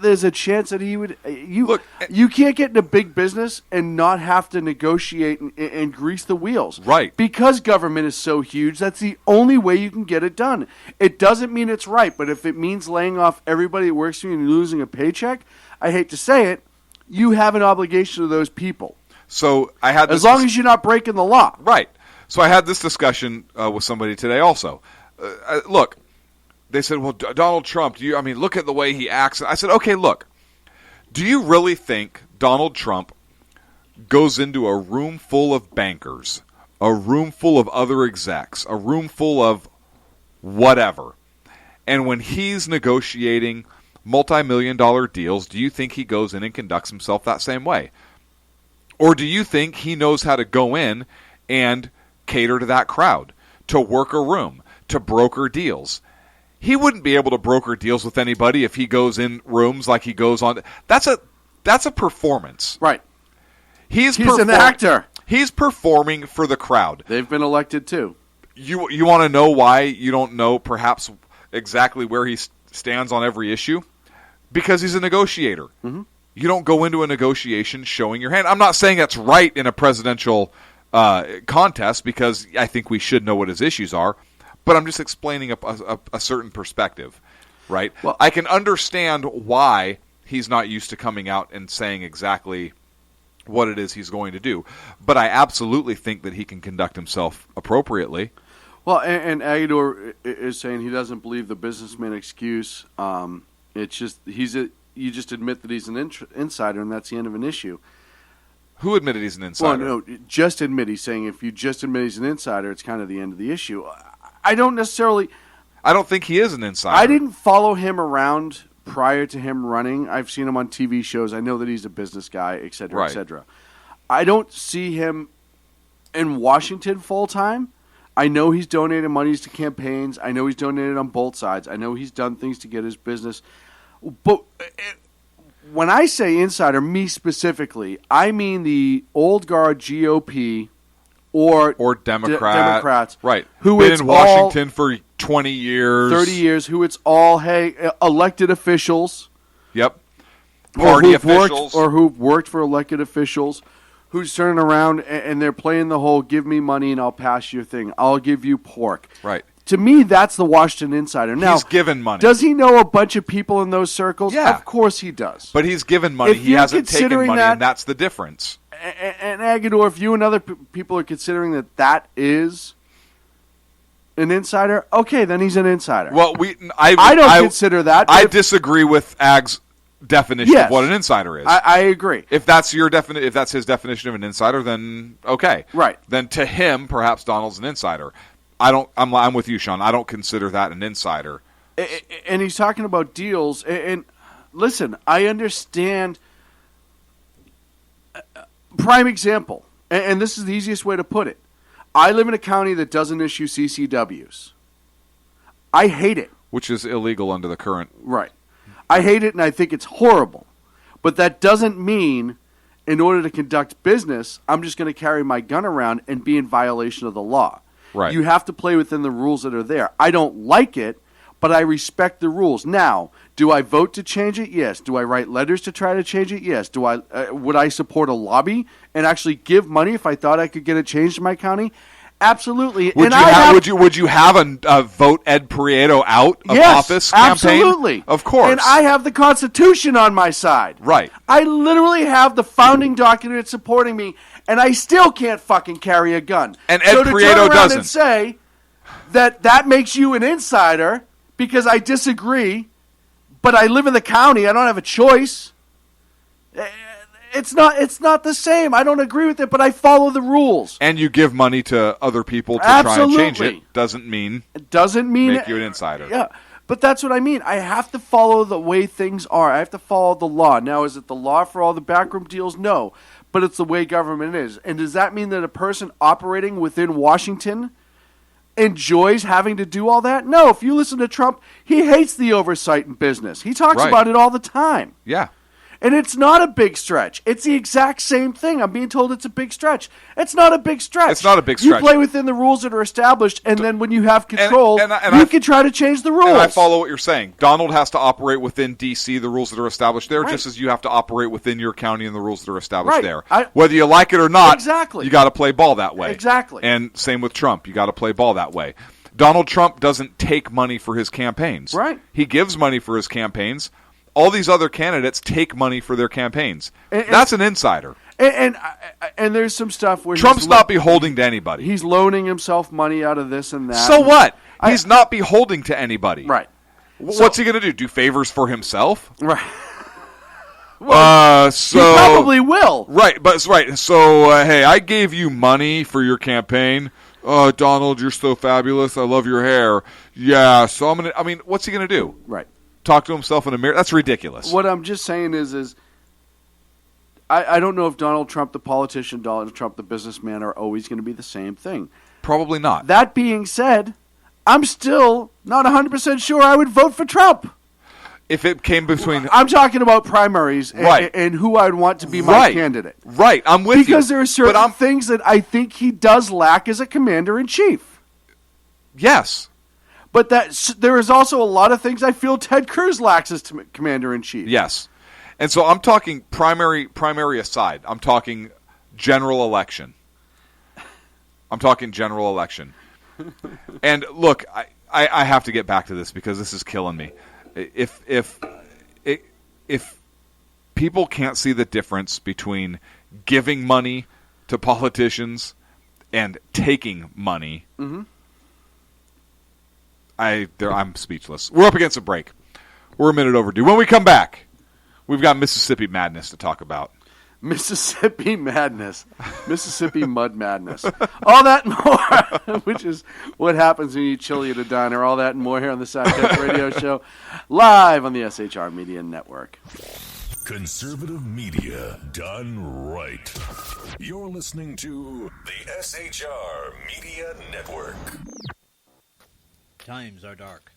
there's a chance that he would. You can't get into big business and not have to negotiate and grease the wheels. Right. Because government is so huge, that's the only way you can get it done. It doesn't mean it's right, but if it means laying off everybody that works for you and losing a paycheck, I hate to say it, you have an obligation to those people. So I had as long as you're not breaking the law. Right. So I had this discussion with somebody today also. Look. They said, well, Donald Trump, look at the way he acts. I said, okay, look, do you really think Donald Trump goes into a room full of bankers, a room full of other execs, a room full of whatever, and when he's negotiating multi-million-dollar deals, do you think he goes in and conducts himself that same way? Or do you think he knows how to go in and cater to that crowd, to work a room, to broker deals? He wouldn't be able to broker deals with anybody if he goes in rooms like he goes on. That's a performance. Right. He's an actor. He's performing for the crowd. They've been elected too. You want to know why you don't know perhaps exactly where he stands on every issue? Because he's a negotiator. Mm-hmm. You don't go into a negotiation showing your hand. I'm not saying that's right in a presidential contest because I think we should know what his issues are. But I'm just explaining a certain perspective, right? Well, I can understand why he's not used to coming out and saying exactly what it is he's going to do. But I absolutely think that he can conduct himself appropriately. Well, and Agador is saying he doesn't believe the businessman excuse. It's just you just admit that he's an insider, and that's the end of an issue. Who admitted he's an insider? Well, no, just admit. He's saying if you just admit he's an insider, it's kind of the end of the issue. I don't think he is an insider. I didn't follow him around prior to him running. I've seen him on TV shows. I know that he's a business guy, et cetera, et cetera. I don't see him in Washington full time. I know he's donated monies to campaigns. I know he's donated on both sides. I know he's done things to get his business. But when I say insider, me specifically, I mean the old guard GOP or Democrats, right? Who been in Washington for 20 years, 30 years. Who it's all elected officials. Yep, party officials, who've worked for elected officials, who's turning around and they're playing the whole "give me money and I'll pass your thing. I'll give you pork." Right. To me, that's the Washington insider. Now, he's given money. Does he know a bunch of people in those circles? Yeah, of course he does. But he's given money. He hasn't taken money, and that's the difference. And Agador, if you and other people are considering that is an insider, okay, then he's an insider. Well, I don't consider that. I disagree with Ag's definition of what an insider is. I agree. If that's if that's his definition of an insider, then okay, right. Then to him, perhaps Donald's an insider. I'm with you, Sean. I don't consider that an insider. And he's talking about deals. And listen, I understand. Prime example, and this is the easiest way to put it. I live in a county that doesn't issue CCWs. I hate it. Which is illegal under the current. Right. I hate it, and I think it's horrible. But that doesn't mean, in order to conduct business, I'm just going to carry my gun around and be in violation of the law. Right. You have to play within the rules that are there. I don't like it, but I respect the rules. Now, do I vote to change it? Yes. Do I write letters to try to change it? Yes. Would I support a lobby and actually give money if I thought I could get it changed in my county? Absolutely. Would you have a vote Ed Prieto out of office campaign? Absolutely. Of course. And I have the Constitution on my side. Right. I literally have the founding document supporting me, and I still can't fucking carry a gun. And Ed so to Prieto turn around doesn't. and say that makes you an insider because I disagree, but I live in the county, I don't have a choice. It's not the same. I don't agree with it, but I follow the rules. And you give money to other people to Absolutely. try and change it. Doesn't mean make you an insider. Yeah. But that's what I mean. I have to follow the way things are. I have to follow the law. Now, is it the law for all the backroom deals? No. But it's the way government is. And does that mean that a person operating within Washington enjoys having to do all that? No. If you listen to Trump, he hates the oversight in business. He talks about it all the time. Yeah. And it's not a big stretch. It's the exact same thing. I'm being told it's a big stretch. It's not a big stretch. It's not a big stretch. You play within the rules that are established, and then when you have control, you can try to change the rules. And I follow what you're saying. Donald has to operate within D.C., the rules that are established there, just as you have to operate within your county and the rules that are established there. Whether you like it or not, you got to play ball that way. Exactly. And same with Trump. You got to play ball that way. Donald Trump doesn't take money for his campaigns. Right. He gives money for his campaigns. All these other candidates take money for their campaigns. That's an insider. And there's some stuff where Trump's not beholden to anybody. He's loaning himself money out of this and that. So what? He's not beholden to anybody. Right. What's he going to do? Do favors for himself? Right. So he probably will. Right, but right. So hey, I gave you money for your campaign. Donald, you're so fabulous. I love your hair. Yeah. So I'm gonna. I mean, what's he going to do? Right. Talk to himself in a mirror? That's ridiculous. What I'm just saying is I don't know if Donald Trump, the politician, Donald Trump, the businessman, are always going to be the same thing. Probably not. That being said, I'm still not 100% sure I would vote for Trump. If it came between... I'm talking about primaries and who I'd want to be my candidate. Right, I'm with you. Because there are certain things that I think he does lack as a commander-in-chief. Yes. But there is also a lot of things I feel Ted Cruz lacks as commander-in-chief. Yes. And so I'm talking primary aside. I'm talking general election. And look, I have to get back to this because this is killing me. If people can't see the difference between giving money to politicians and taking money, I'm speechless. We're up against a break. We're a minute overdue. When we come back, we've got Mississippi Madness to talk about. Mississippi Madness. Mississippi Mud Madness. All that and more, which is what happens when you eat chili at a diner. All that and more here on the Sidekicks Radio Show, live on the SHR Media Network. Conservative media done right. You're listening to the SHR Media Network. Times are dark.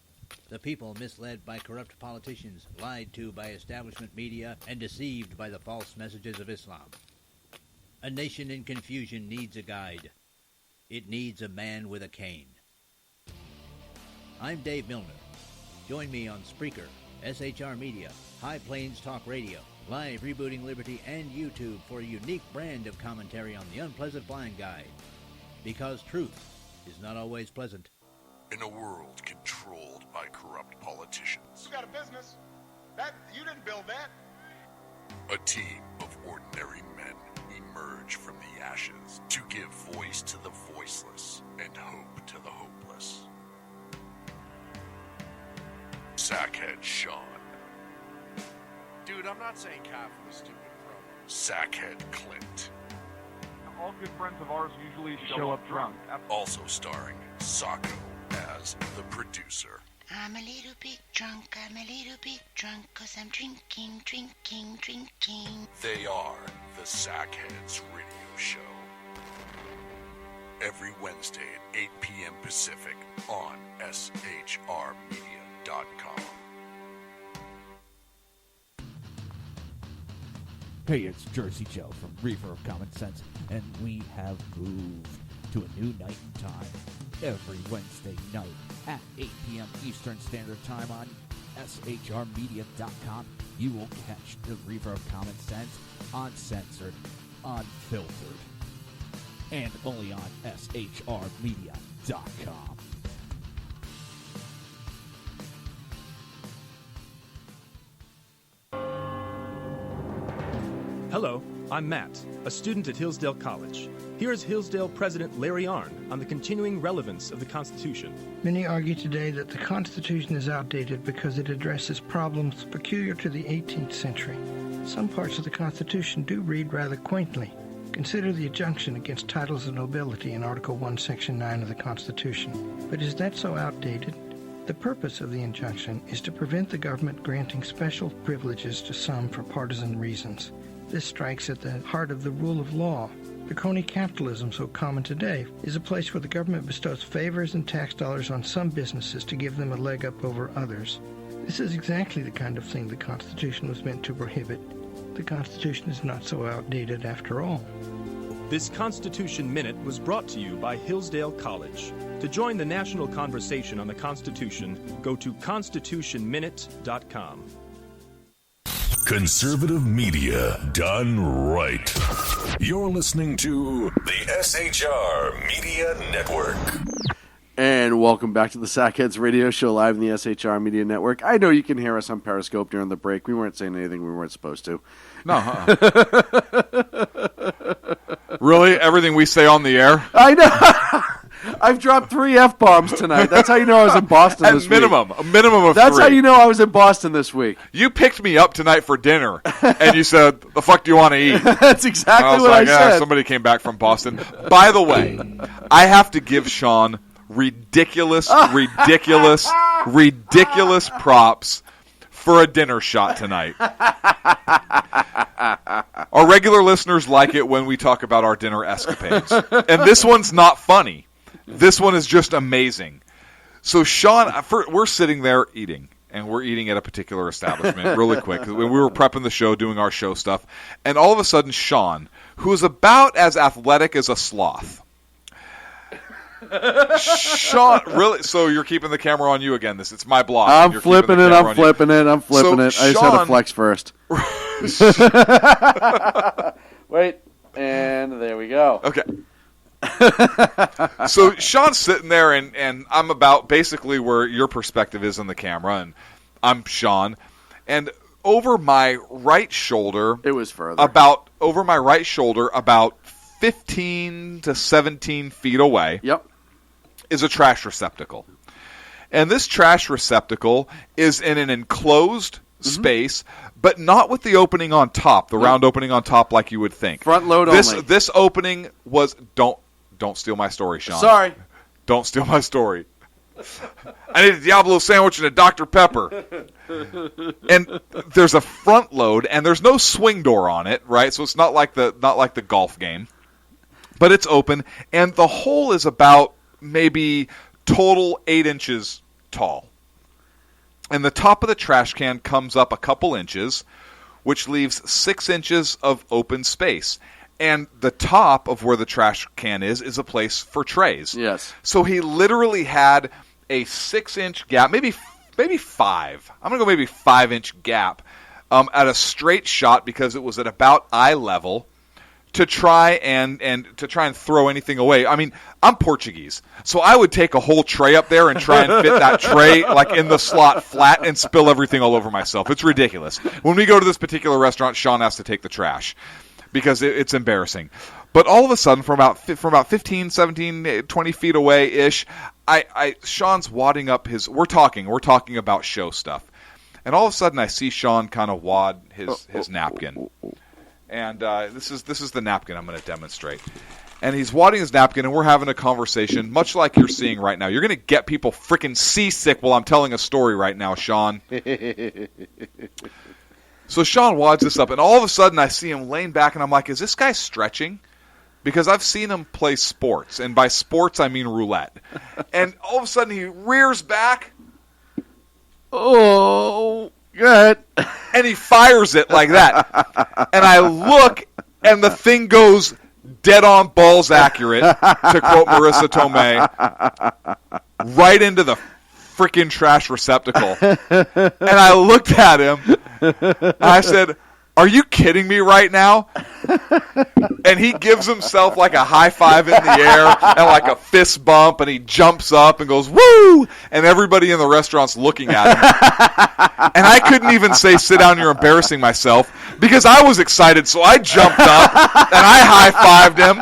The people misled by corrupt politicians, lied to by establishment media, and deceived by the false messages of Islam. A nation in confusion needs a guide. It needs a man with a cane. I'm Dave Milner. Join me on Spreaker, SHR Media, High Plains Talk Radio, Live Rebooting Liberty, and YouTube for a unique brand of commentary on the Unpleasant Blind Guide. Because truth is not always pleasant. In a world controlled by corrupt politicians, You got a business. That you didn't build that. a team of ordinary men emerge from the ashes to give voice to the voiceless and hope to the hopeless. Sackhead Sean, Dude, I'm not saying cough for the stupid pro. Sackhead Clint, All good friends of ours usually show up drunk. also starring Sacco as the producer. I'm a little bit drunk, I'm a little bit drunk, 'cause I'm drinking. They are the Sackheads Radio Show. Every Wednesday at 8 p.m. Pacific on SHRmedia.com. Hey, it's Jersey Joe from Reefer of Common Sense, and we have moved to a new night and time. Every Wednesday night at 8 p.m. Eastern Standard Time on SHRmedia.com, you will catch the Reefer of Common Sense uncensored, unfiltered, and only on SHRmedia.com. Hello, I'm Matt, a student at Hillsdale College. Here is Hillsdale President Larry Arnn on the continuing relevance of the Constitution. Many argue today that the Constitution is outdated because it addresses problems peculiar to the 18th century. Some parts of the Constitution do read rather quaintly. Consider the injunction against titles of nobility in Article 1, Section 9 of the Constitution. But is that so outdated? The purpose of the injunction is to prevent the government granting special privileges to some for partisan reasons. This strikes at the heart of the rule of law. The crony capitalism so common today is a place where the government bestows favors and tax dollars on some businesses to give them a leg up over others. This is exactly the kind of thing the Constitution was meant to prohibit. The Constitution is not so outdated after all. This Constitution Minute was brought to you by Hillsdale College. To join the national conversation on the Constitution, go to constitutionminute.com. Conservative media done right. You're listening to the SHR Media Network. And welcome back to the Sackheads Radio Show live in the SHR Media Network. I know you can hear us on Periscope during the break. We weren't saying anything we weren't supposed to. No, Really? Everything we say on the air? I know. I've dropped 3 F-bombs tonight. That's how you know I was in Boston this week. A minimum of That's 3. how you know I was in Boston this week. You picked me up tonight for dinner, and you said, the fuck do you want to eat? That's exactly what I said. Somebody came back from Boston. By the way, I have to give Sean ridiculous props for a dinner shot tonight. Our regular listeners like it when we talk about our dinner escapades. And this one's not funny. This one is just amazing. So Sean, we're sitting there eating, and we're eating at a particular establishment really quick. We were prepping the show, doing our show stuff, and all of a sudden Sean, who is about as athletic as a sloth, Sean, really? So you're keeping the camera on you again? It's my blog. I'm flipping it. I just had to flex first. Wait, and there we go. Okay. So Sean's sitting there, and I'm about basically where your perspective is on the camera, and I'm Sean, and over my right shoulder, it was further. About 15 to 17 feet away. Yep. Is a trash receptacle. And this trash receptacle is in an enclosed space, but not with the opening on top, the round opening on top like you would think. Front load only. This opening was... Don't steal my story, Sean. Sorry. Don't steal my story. I need a Diablo sandwich and a Dr. Pepper. And there's a front load, and there's no swing door on it, right? So it's not like the golf game. But it's open, and the hole is about maybe total 8 inches tall. And the top of the trash can comes up a couple inches, which leaves 6 inches of open space. And the top of where the trash can is a place for trays. Yes. So he literally had a 6-inch gap, maybe 5. I'm going to go maybe 5-inch gap at a straight shot because it was at about eye level. To try and throw anything away. I mean, I'm Portuguese, so I would take a whole tray up there and try and fit that tray like in the slot flat and spill everything all over myself. It's ridiculous. When we go to this particular restaurant, Sean has to take the trash because it's embarrassing. But all of a sudden, from about 15, 17, 20 feet away ish, Sean's wadding up his. We're talking about show stuff, and all of a sudden I see Sean kind of wad his napkin. And this is the napkin I'm going to demonstrate. And he's wadding his napkin, and we're having a conversation, much like you're seeing right now. You're going to get people freaking seasick while I'm telling a story right now, Sean. So Sean wads this up, and all of a sudden I see him laying back, and I'm like, is this guy stretching? Because I've seen him play sports, and by sports I mean roulette. And all of a sudden he rears back. Oh, go ahead. And he fires it like that. And I look, and the thing goes dead on balls accurate, to quote Marissa Tomei, right into the freaking trash receptacle. And I looked at him, and I said, are you kidding me right now? And he gives himself like a high five in the air and like a fist bump, and he jumps up and goes, woo! And everybody in the restaurant's looking at him. And I couldn't even say, sit down, you're embarrassing myself, because I was excited, so I jumped up and I high-fived him.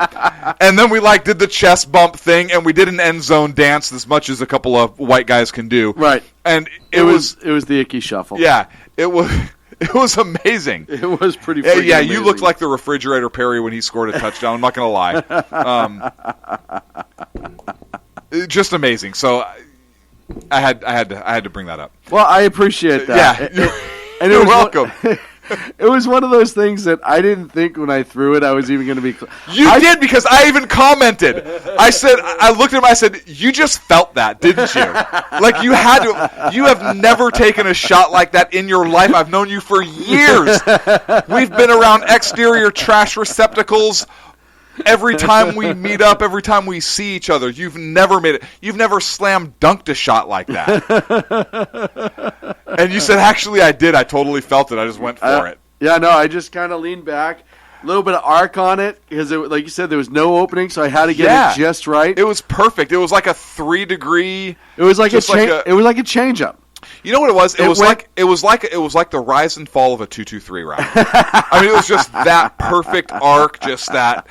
And then we did the chest bump thing, and we did an end zone dance as much as a couple of white guys can do. Right. And it was the icky shuffle. Yeah, it was amazing. It was pretty freaking yeah, amazing. You looked like the refrigerator Perry when he scored a touchdown. I'm not going to lie. Just amazing. So I had to bring that up. Well, I appreciate that. Yeah, you're welcome. It was one of those things that I didn't think when I threw it I was even going to be. You did, because I even commented. I said, I looked at him. I said, "You just felt that, didn't you? Like you had to. You have never taken a shot like that in your life. I've known you for years. We've been around exterior trash receptacles." Every time we meet up, every time we see each other, you've never made it. You've never slam dunked a shot like that. And you said, actually, I did. I totally felt it. I just went for it. Yeah, no, I just kind of leaned back, a little bit of arc on it because, like you said, there was no opening, so I had to get it just right. It was perfect. It was like a 3-degree. It was like it was like a change-up. You know what it was? It was like the rise and fall of a 2-2-3 round. I mean, it was just that perfect arc, just that,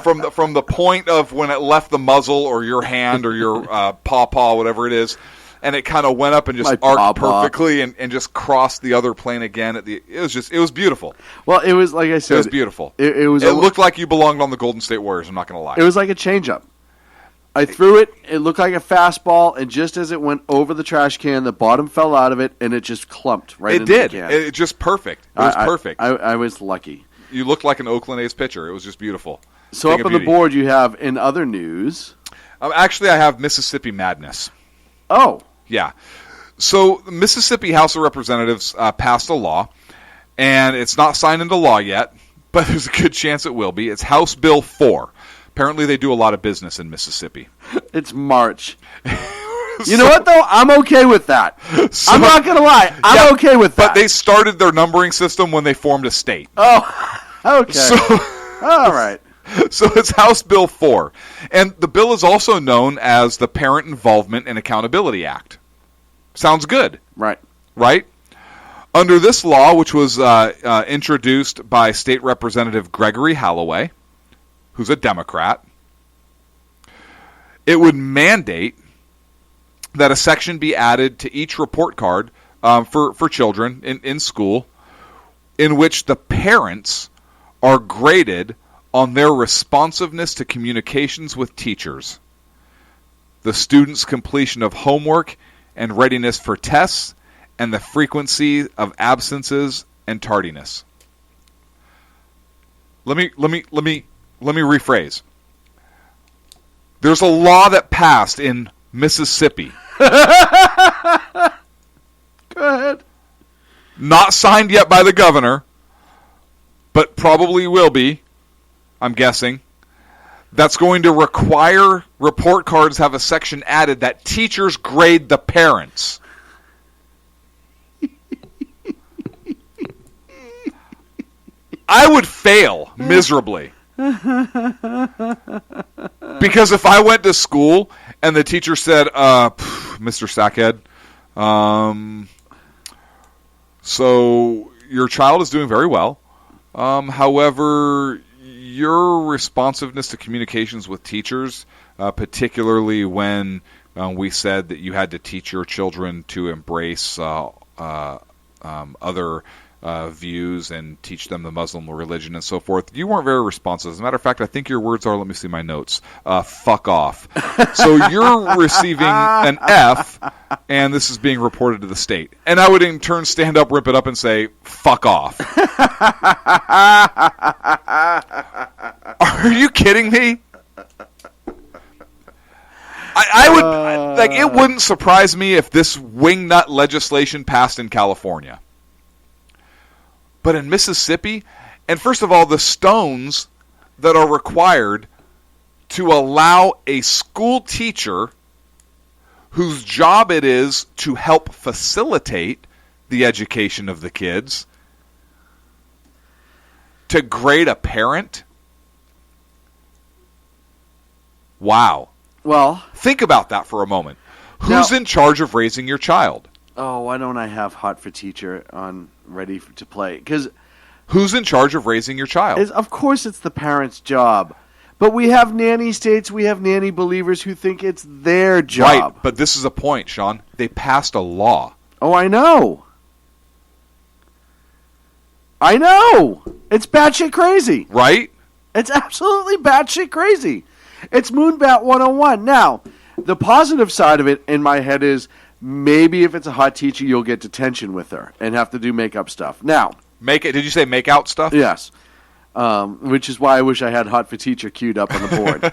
from the point of when it left the muzzle or your hand or your paw, whatever it is, and it kind of went up and just arced perfectly and just crossed the other plane again. It was beautiful. Well, it was like I said, it was beautiful. It looked like you belonged on the Golden State Warriors. I'm not going to lie. It was like a change-up. I threw it, it looked like a fastball, and just as it went over the trash can, the bottom fell out of it, and it just clumped right into the can. It just perfect. It was perfect. I was lucky. You looked like an Oakland A's pitcher. It was just beautiful. So up on the board you have, in other news... actually, I have Mississippi Madness. Oh. Yeah. So the Mississippi House of Representatives passed a law, and it's not signed into law yet, but there's a good chance it will be. It's House Bill 4. Apparently, they do a lot of business in Mississippi. It's March. You know what, though? I'm okay with that. I'm not going to lie. I'm okay with that. But they started their numbering system when they formed a state. Oh, okay. All right. So it's House Bill 4. And the bill is also known as the Parent Involvement and Accountability Act. Sounds good. Right. Right? Under this law, which was introduced by State Representative Gregory Halloway, who's a Democrat, it would mandate that a section be added to each report card for children in school in which the parents are graded on their responsiveness to communications with teachers, the student's completion of homework and readiness for tests, and the frequency of absences and tardiness. Let me rephrase. There's a law that passed in Mississippi. Go ahead. Not signed yet by the governor, but probably will be, I'm guessing. That's going to require report cards have a section added that teachers grade the parents. I would fail miserably. Because if I went to school and the teacher said, Mr. Sackhead, so your child is doing very well. However, your responsiveness to communications with teachers, particularly when we said that you had to teach your children to embrace other views and teach them the Muslim religion and so forth. You weren't very responsive. As a matter of fact, I think your words are, let me see my notes, fuck off. So you're receiving an F, and this is being reported to the state. And I would in turn stand up, rip it up, and say, fuck off. Are you kidding me? I would, like, it wouldn't surprise me if this wingnut legislation passed in California. But in Mississippi, and first of all, the stones that are required to allow a school teacher whose job it is to help facilitate the education of the kids to grade a parent. Wow. Well, think about that for a moment. Who's in charge of raising your child? Oh, why don't I have Hot for Teacher on ready to play? Because who's in charge of raising your child? Of course it's the parent's job. But we have nanny states, we have nanny believers who think it's their job. Right, but this is a point, Sean. They passed a law. Oh, I know. I know. It's batshit crazy. Right? It's absolutely batshit crazy. It's Moonbat 101. Now, the positive side of it in my head is Maybe if it's a hot teacher, you'll get detention with her and have to do make-up stuff. Now, did you say make-out stuff? Yes. Which is why I wish I had Hot for Teacher queued up on the board.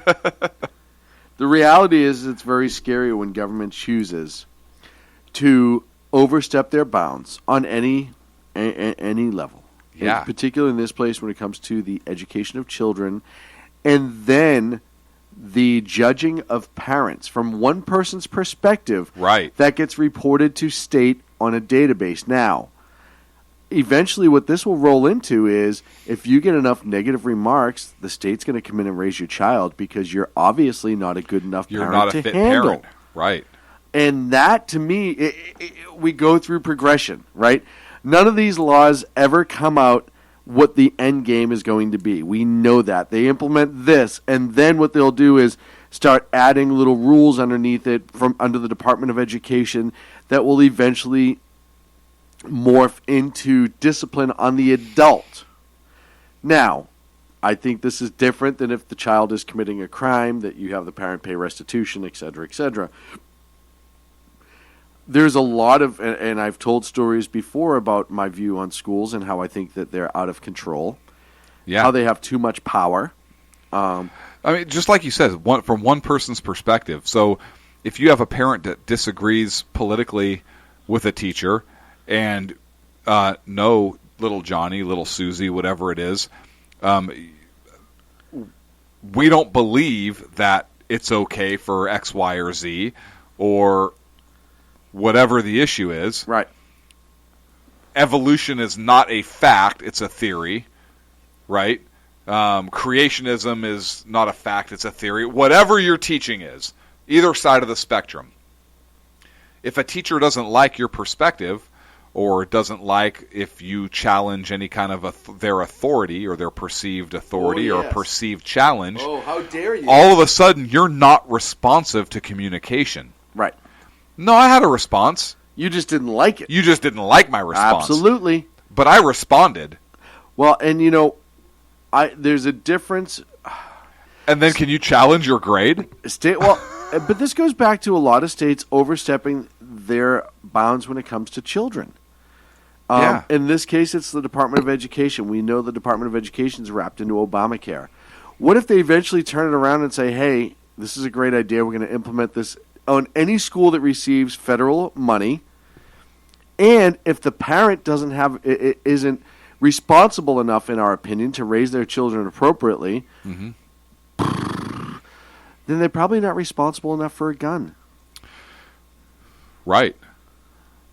The reality is it's very scary when government chooses to overstep their bounds on any level. Yeah. And particularly in this place when it comes to the education of children and then the judging of parents from one person's perspective. Right. That gets reported to state on a database. Now, eventually what this will roll into is if you get enough negative remarks, the state's going to come in and raise your child because you're obviously not a good enough You're parent not a to fit handle. parent. Right. And that, to me, we go through progression, right? None of these laws ever come out what the end game is going to be. We know that. They implement this, and then what they'll do is start adding little rules underneath it from under the Department of Education that will eventually morph into discipline on the adult. Now, I think this is different than if the child is committing a crime, that you have the parent pay restitution, et cetera, et cetera. There's a lot of, and I've told stories before about my view on schools and how I think that they're out of control. Yeah. How they have too much power. I mean, just like you said, from one person's perspective. So if you have a parent that disagrees politically with a teacher and no, little Johnny, little Susie, whatever it is, we don't believe that it's okay for X, Y, or Z, or whatever the issue is. Right. Evolution is not a fact, it's a theory, right? Creationism is not a fact, it's a theory. Whatever your teaching is, either side of the spectrum. If a teacher doesn't like your perspective, or doesn't like if you challenge any kind of their authority or their perceived authority or perceived challenge, how dare you? all of a sudden you're not responsive to communication. Right. No, I had a response. You just didn't like it. You just didn't like my response. Absolutely. But I responded. Well, and there's a difference. And then can you challenge your grade? But this goes back to a lot of states overstepping their bounds when it comes to children. In this case, it's the Department of Education. We know the Department of Education is wrapped into Obamacare. What if they eventually turn it around and say, hey, this is a great idea. We're going to implement this on any school that receives federal money. And if the parent isn't responsible enough, in our opinion, to raise their children appropriately, then they're probably not responsible enough for a gun. Right.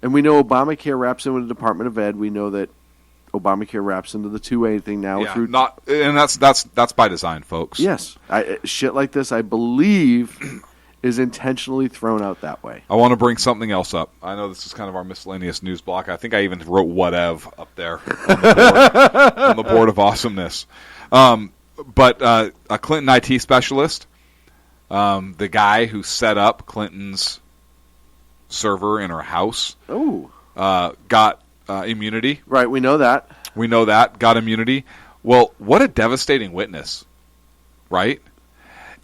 And we know Obamacare wraps in with the Department of Ed. We know that Obamacare wraps into the 2A thing now. Yeah, and that's by design, folks. Yes. Shit like this, I believe, is intentionally thrown out that way. I want to bring something else up. I know this is kind of our miscellaneous news block. I think I even wrote whatev up there on the board of awesomeness. But a Clinton IT specialist, the guy who set up Clinton's server in her house, got immunity. Right, we know that. We know that. Got immunity. Well, what a devastating witness, right?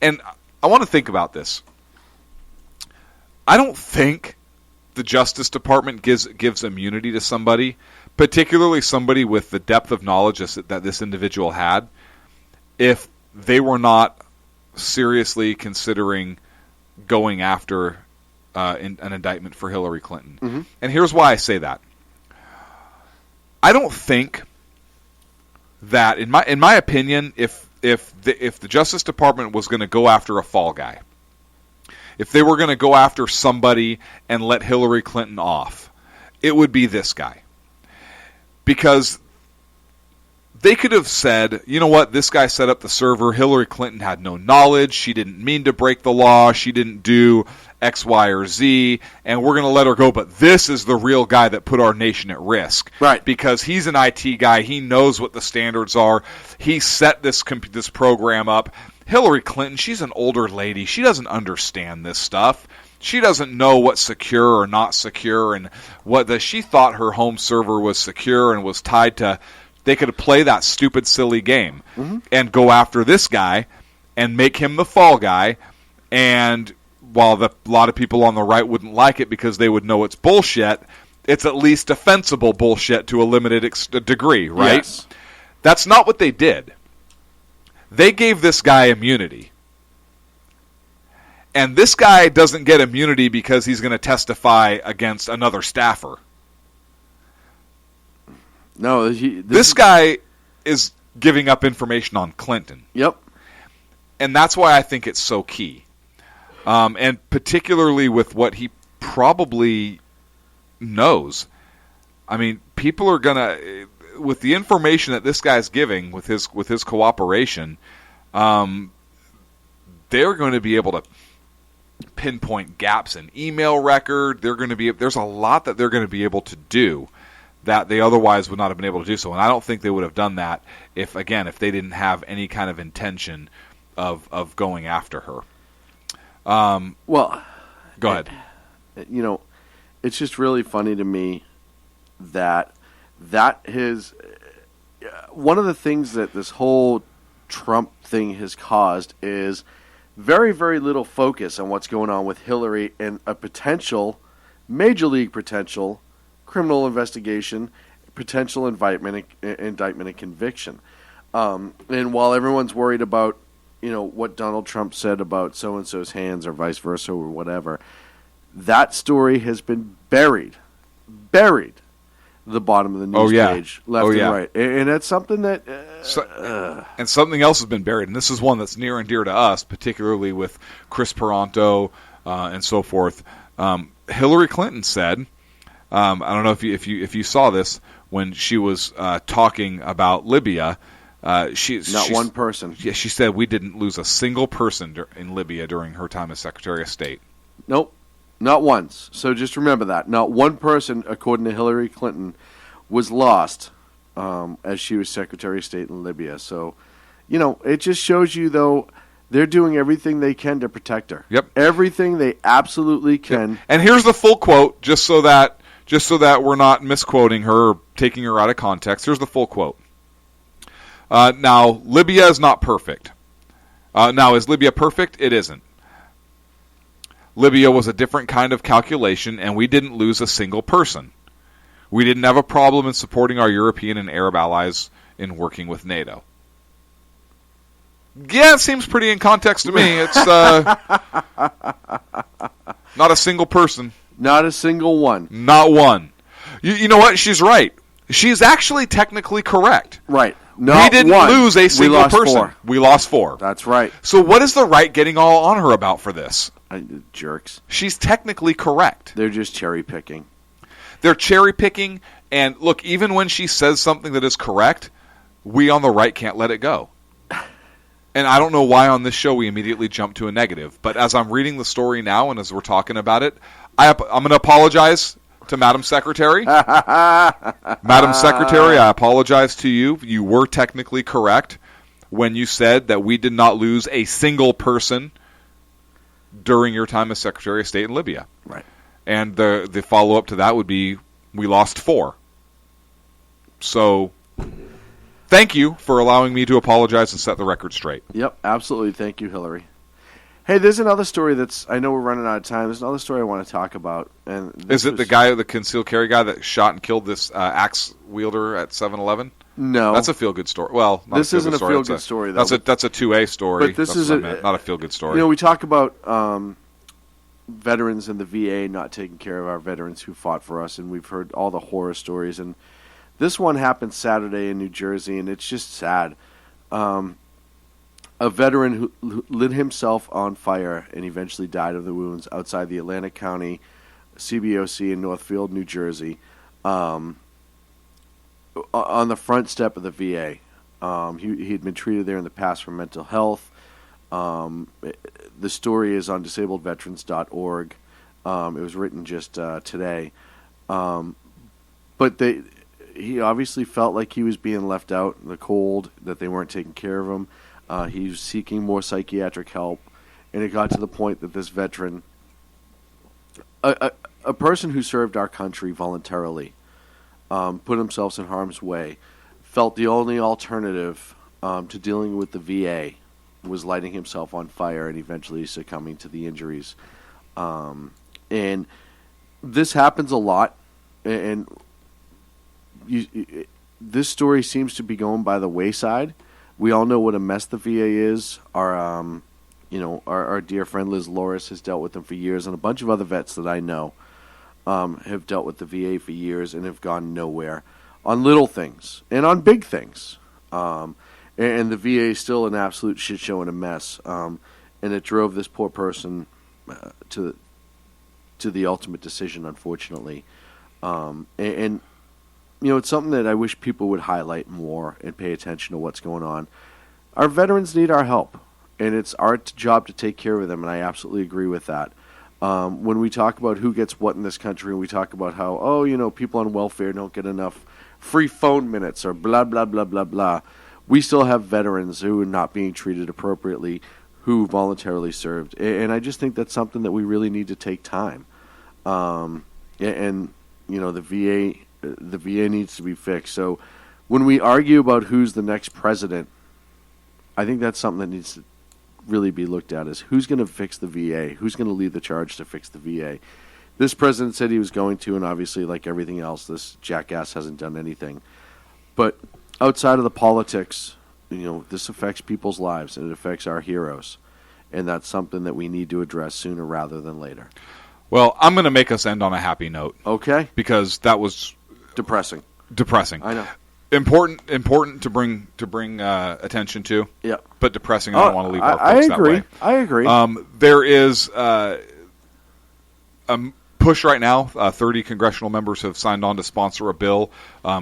And I want to think about this. I don't think the Justice Department gives immunity to somebody, particularly somebody with the depth of knowledge that this individual had, if they were not seriously considering going after an indictment for Hillary Clinton. Mm-hmm. And here's why I say that. I don't think that, in my opinion, if the Justice Department was going to go after a fall guy, if they were going to go after somebody and let Hillary Clinton off, it would be this guy. Because they could have said, you know what, this guy set up the server, Hillary Clinton had no knowledge, she didn't mean to break the law, she didn't do X, Y, or Z, and we're going to let her go, but this is the real guy that put our nation at risk. Right. Because he's an IT guy, he knows what the standards are, he set this program up. Hillary Clinton, she's an older lady, she doesn't understand this stuff. She doesn't know what's secure or not secure, and she thought her home server was secure and was tied to. They could play that stupid, silly game and go after this guy and make him the fall guy and while a lot of people on the right wouldn't like it because they would know it's bullshit, it's at least defensible bullshit to a limited degree, right? Yes. That's not what they did. They gave this guy immunity. And this guy doesn't get immunity because he's going to testify against another staffer. No, this guy is giving up information on Clinton. Yep. And that's why I think it's so key. And particularly with what he probably knows. I mean, people are going to, with the information that this guy's giving, with his cooperation, they're going to be able to pinpoint gaps in email record. There's a lot that they're going to be able to do that they otherwise would not have been able to do so. And I don't think they would have done that if they didn't have any kind of intention of going after her. Well, go ahead. You know, it's just really funny to me that his one of the things that this whole Trump thing has caused is very, very little focus on what's going on with Hillary and a potential, major league potential, criminal investigation, potential indictment and conviction. And while everyone's worried about, what Donald Trump said about so-and-so's hands or vice versa or whatever, that story has been buried at the bottom of the news page, left and right. And that's something that... and something else has been buried, and this is one that's near and dear to us, particularly with Chris Peranto and so forth. Hillary Clinton said, I don't know if you saw this, when she was talking about Libya, one person. Yeah, she said we didn't lose a single person in Libya during her time as Secretary of State. Nope. Not once. So just remember that. Not one person, according to Hillary Clinton, was lost as she was Secretary of State in Libya. So, it just shows you, though, they're doing everything they can to protect her. Yep. Everything they absolutely can. Yep. And here's the full quote, just so that we're not misquoting her or taking her out of context. Here's the full quote. Now, Libya is not perfect. Now, is Libya perfect? It isn't. Libya was a different kind of calculation, and we didn't lose a single person. We didn't have a problem in supporting our European and Arab allies in working with NATO. Yeah, it seems pretty in context to me. It's not a single person. Not a single one. Not one. You know what? She's right. She's actually technically correct. Right. We didn't lose a single person. We lost 4. That's right. So what is the right getting all on her about for this? Jerks. She's technically correct. They're just cherry picking. They're cherry picking, and look, even when she says something that is correct, we on the right can't let it go. And I don't know why on this show we immediately jump to a negative, but as I'm reading the story now and as we're talking about it, I'm going to apologize to Madam Secretary. Madam Secretary, I apologize to you. You were technically correct when you said that we did not lose a single person during your time as Secretary of State in Libya. Right. And the follow-up to that would be, we lost 4. So, thank you for allowing me to apologize and set the record straight. Yep, absolutely. Thank you, Hillary. Hey, there's another story I know we're running out of time. There's another story I want to talk about. And is it the concealed carry guy that shot and killed this axe wielder at 7-Eleven? No. That's a feel-good story. Well, not this isn't a feel-good story, though. That's a 2A story. But this is not a feel-good story. We talk about veterans and the VA not taking care of our veterans who fought for us, and we've heard all the horror stories. And this one happened Saturday in New Jersey, and it's just sad. A veteran who lit himself on fire and eventually died of the wounds outside the Atlantic County CBOC in Northfield, New Jersey, on the front step of the VA. He had been treated there in the past for mental health. The story is on disabledveterans.org. It was written just today. But he obviously felt like he was being left out in the cold, that they weren't taking care of him. He was seeking more psychiatric help, and it got to the point that this veteran, a person who served our country voluntarily, put himself in harm's way, felt the only alternative to dealing with the VA was lighting himself on fire and eventually succumbing to the injuries. And this happens a lot, and this story seems to be going by the wayside. We all know what a mess the VA is. Our dear friend Liz Loris has dealt with them for years, and a bunch of other vets that I know have dealt with the VA for years and have gone nowhere on little things and on big things. And the VA is still an absolute shit show and a mess. And it drove this poor person to the ultimate decision, unfortunately. And it's something that I wish people would highlight more and pay attention to what's going on. Our veterans need our help, and it's our job to take care of them, and I absolutely agree with that. When we talk about who gets what in this country, and we talk about how, people on welfare don't get enough free phone minutes or blah, blah, blah, blah, blah, we still have veterans who are not being treated appropriately, who voluntarily served. And I just think that's something that we really need to take time. The VA needs to be fixed. So when we argue about who's the next president, I think that's something that needs to really be looked at, is who's going to fix the VA, who's going to lead the charge to fix the VA. This president said he was going to, and obviously, like everything else, this jackass hasn't done anything. But outside of the politics, this affects people's lives, and it affects our heroes. And that's something that we need to address sooner rather than later. Well, I'm going to make us end on a happy note. Okay. Because that was depressing. I know. Important to bring attention to. Yeah. But depressing. I don't want to leave our folks that way. I agree. There is a push right now. 30 congressional members have signed on to sponsor a bill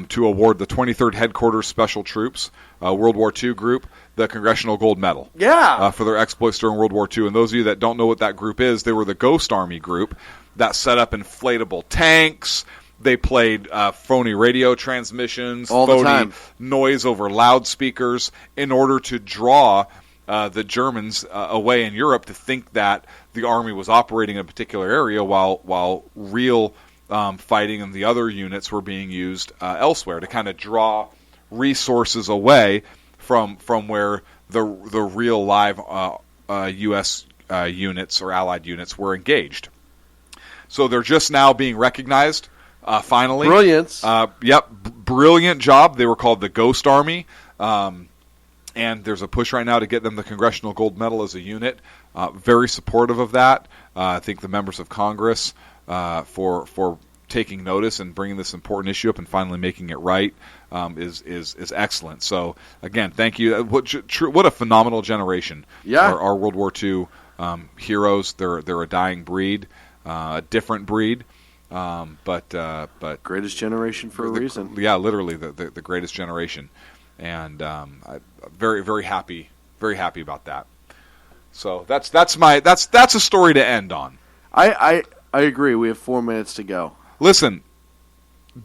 to award the 23rd Headquarters Special Troops, World War II group, the Congressional Gold Medal. Yeah. For their exploits during World War II. And those of you that don't know what that group is, they were the Ghost Army group that set up inflatable tanks. They played phony radio transmissions, phony noise over loudspeakers in order to draw the Germans away in Europe to think that the army was operating in a particular area while real fighting in the other units were being used elsewhere, to kind of draw resources away from where the real live U.S. units or Allied units were engaged. So they're just now being recognized. Finally. Brilliance. Brilliant job. They were called the Ghost Army. And there's a push right now to get them the Congressional Gold Medal as a unit. Very supportive of that. I think the members of Congress for taking notice and bringing this important issue up and finally making it right is excellent. So, again, thank you. What a phenomenal generation. Yeah. Our World War II heroes. They're a dying breed, a different breed. But greatest generation for a reason. Yeah, literally the greatest generation, and very very happy about that. So that's a story to end on. I agree. We have 4 minutes to go. Listen,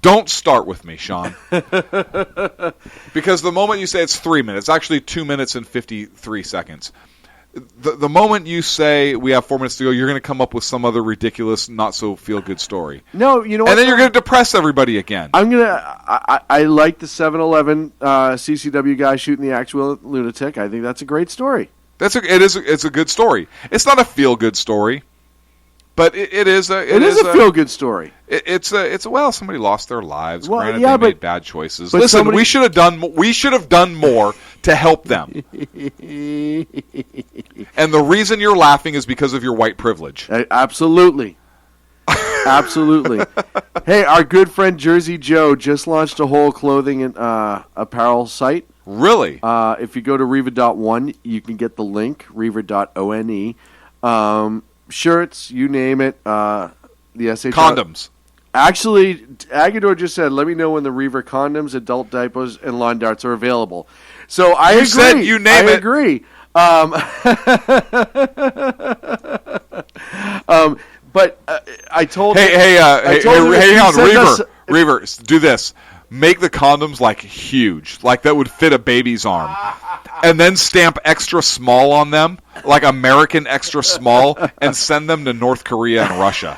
don't start with me, Sean, because the moment you say it's 3 minutes, actually 2 minutes and 53 seconds. The moment you say we have 4 minutes to go, you're going to come up with some other ridiculous, not so feel good story. No, you know what? And then you're going to depress everybody again. I like the 7-Eleven CCW guy shooting the actual lunatic. I think that's a great story. It's a good story. It's not a feel good story, but it is a feel good story. It's somebody lost their lives. Well, Granted, yeah, they made bad choices. Listen, we should have done more to help them. And the reason you're laughing is because of your white privilege. Absolutely. Absolutely. Hey, our good friend Jersey Joe just launched a whole clothing and apparel site. Really? If you go to Reaver.one, you can get the link, Reaver.one. Shirts, you name it. The SHR. Condoms. Actually, Agador just said, let me know when the Reaver condoms, adult diapers, and lawn darts are available. So I agree. Said you name it. I agree. But I told hang on, Reaver, do this. Make the condoms like huge, like that would fit a baby's arm, and then stamp extra small on them, like American extra small, and send them to North Korea and Russia.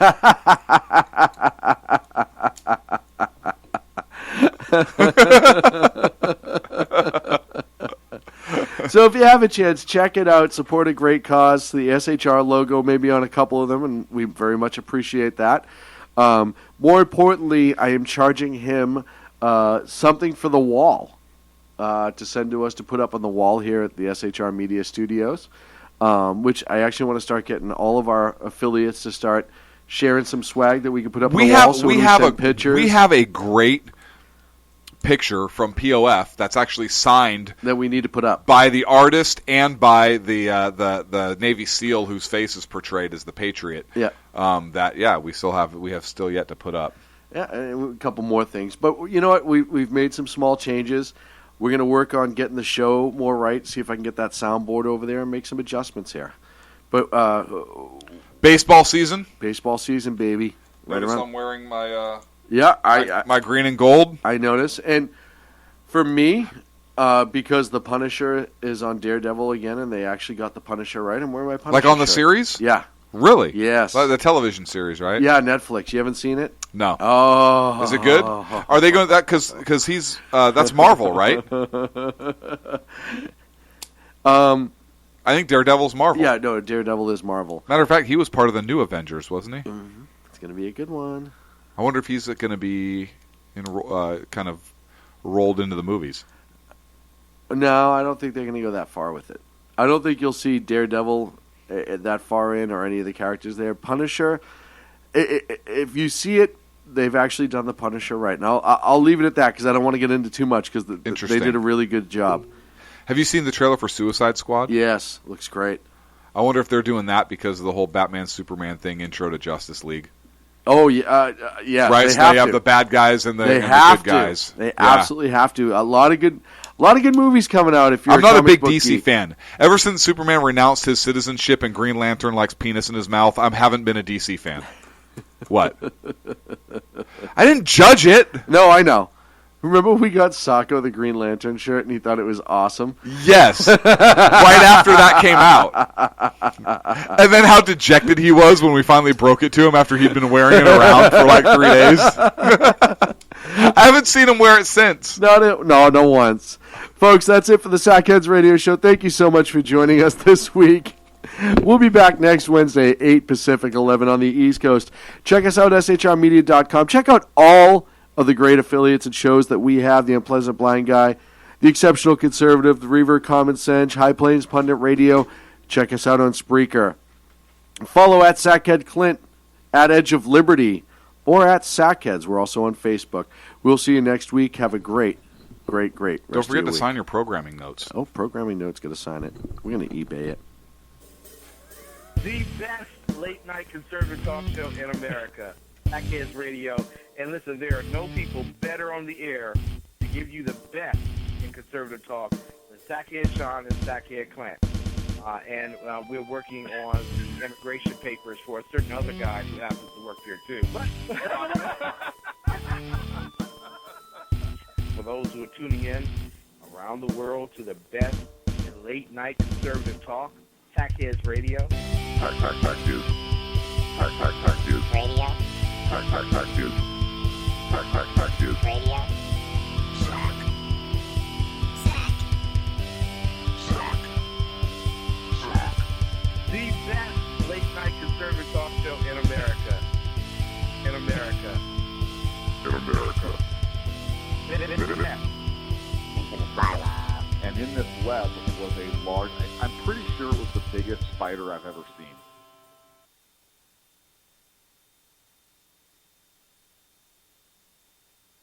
So if you have a chance, check it out. Support a great cause. The SHR logo may be on a couple of them, and we very much appreciate that. More importantly, I am charging him something for the wall to send to us to put up on the wall here at the SHR Media Studios, which I actually want to start getting all of our affiliates to start sharing some swag that we can put up on the wall. So we have pictures. We have a great picture from POF that's actually signed that we need to put up by the artist and by the Navy SEAL whose face is portrayed as the Patriot. Yeah. We have still yet to put up. Yeah, and a couple more things, but you know what? We've made some small changes. We're going to work on getting the show more right. See if I can get that soundboard over there and make some adjustments here. But baseball season, baby. Notice I'm wearing my my green and gold. I notice, and for me, because the Punisher is on Daredevil again, and they actually got the Punisher right, I'm wearing my Punisher like on the shirt. series. Yeah. Really? Yes. The television series, right? Yeah, Netflix. You haven't seen it? No. Oh. Is it good? Are they going that because he's that's Marvel, right? I think Daredevil's Marvel. Yeah, no, Daredevil is Marvel. Matter of fact, he was part of the new Avengers, wasn't he? Mm-hmm. It's going to be a good one. I wonder if he's going to be kind of rolled into the movies. No, I don't think they're going to go that far with it. I don't think you'll see Daredevil that far in or any of the characters there. Punisher, if you see it, they've actually done the Punisher right. Now, I'll leave it at that because I don't want to get into too much because they did a really good job. Have you seen the trailer for Suicide Squad? Yes, looks great. I wonder if they're doing that because of the whole Batman-Superman thing intro to Justice League. Oh, yeah. Yeah, right, they so have they have to. the bad guys and the good guys. They absolutely have to. A lot of good movies coming out. If you're I'm not a big DC geek fan. Ever since Superman renounced his citizenship and Green Lantern likes penis in his mouth, I haven't been a DC fan. What? I didn't judge it. No, I know. Remember we got Sacco the Green Lantern shirt and he thought it was awesome? Yes. Right after that came out. And then how dejected he was when we finally broke it to him after he'd been wearing it around for like 3 days. I haven't seen him wear it since. No once. Folks, that's it for the Sackheads Radio Show. Thank you so much for joining us this week. We'll be back next Wednesday, 8 Pacific, 11 on the East Coast. Check us out, shrmedia.com. Check out all of the great affiliates and shows that we have: The Unpleasant Blind Guy, The Exceptional Conservative, The Reverb Common Sense, High Plains Pundit Radio. Check us out on Spreaker. Follow at Sackhead Clint, at Edge of Liberty, or at Sackheads. We're also on Facebook. We'll see you next week. Have a great rest Don't forget to week. sign your programming notes. Oh, programming notes. Got to sign it. We're going to eBay it. The best late-night conservative talk show in America, Sackheads Radio. And listen, there are no people better on the air to give you the best in conservative talk than Sackhead Sean and Sackhead Clint. And we're working on the immigration papers for a certain other guy who happens to work here, too. For those who are tuning in around the world to the best in late-night conservative talk, Sackheads Radio. Sack news. Sack news. Radio. Sack news. Sack news. Radio. The best late-night conservative talk show in America. In America. In America. And in this web was a large, I'm pretty sure it was the biggest spider I've ever seen.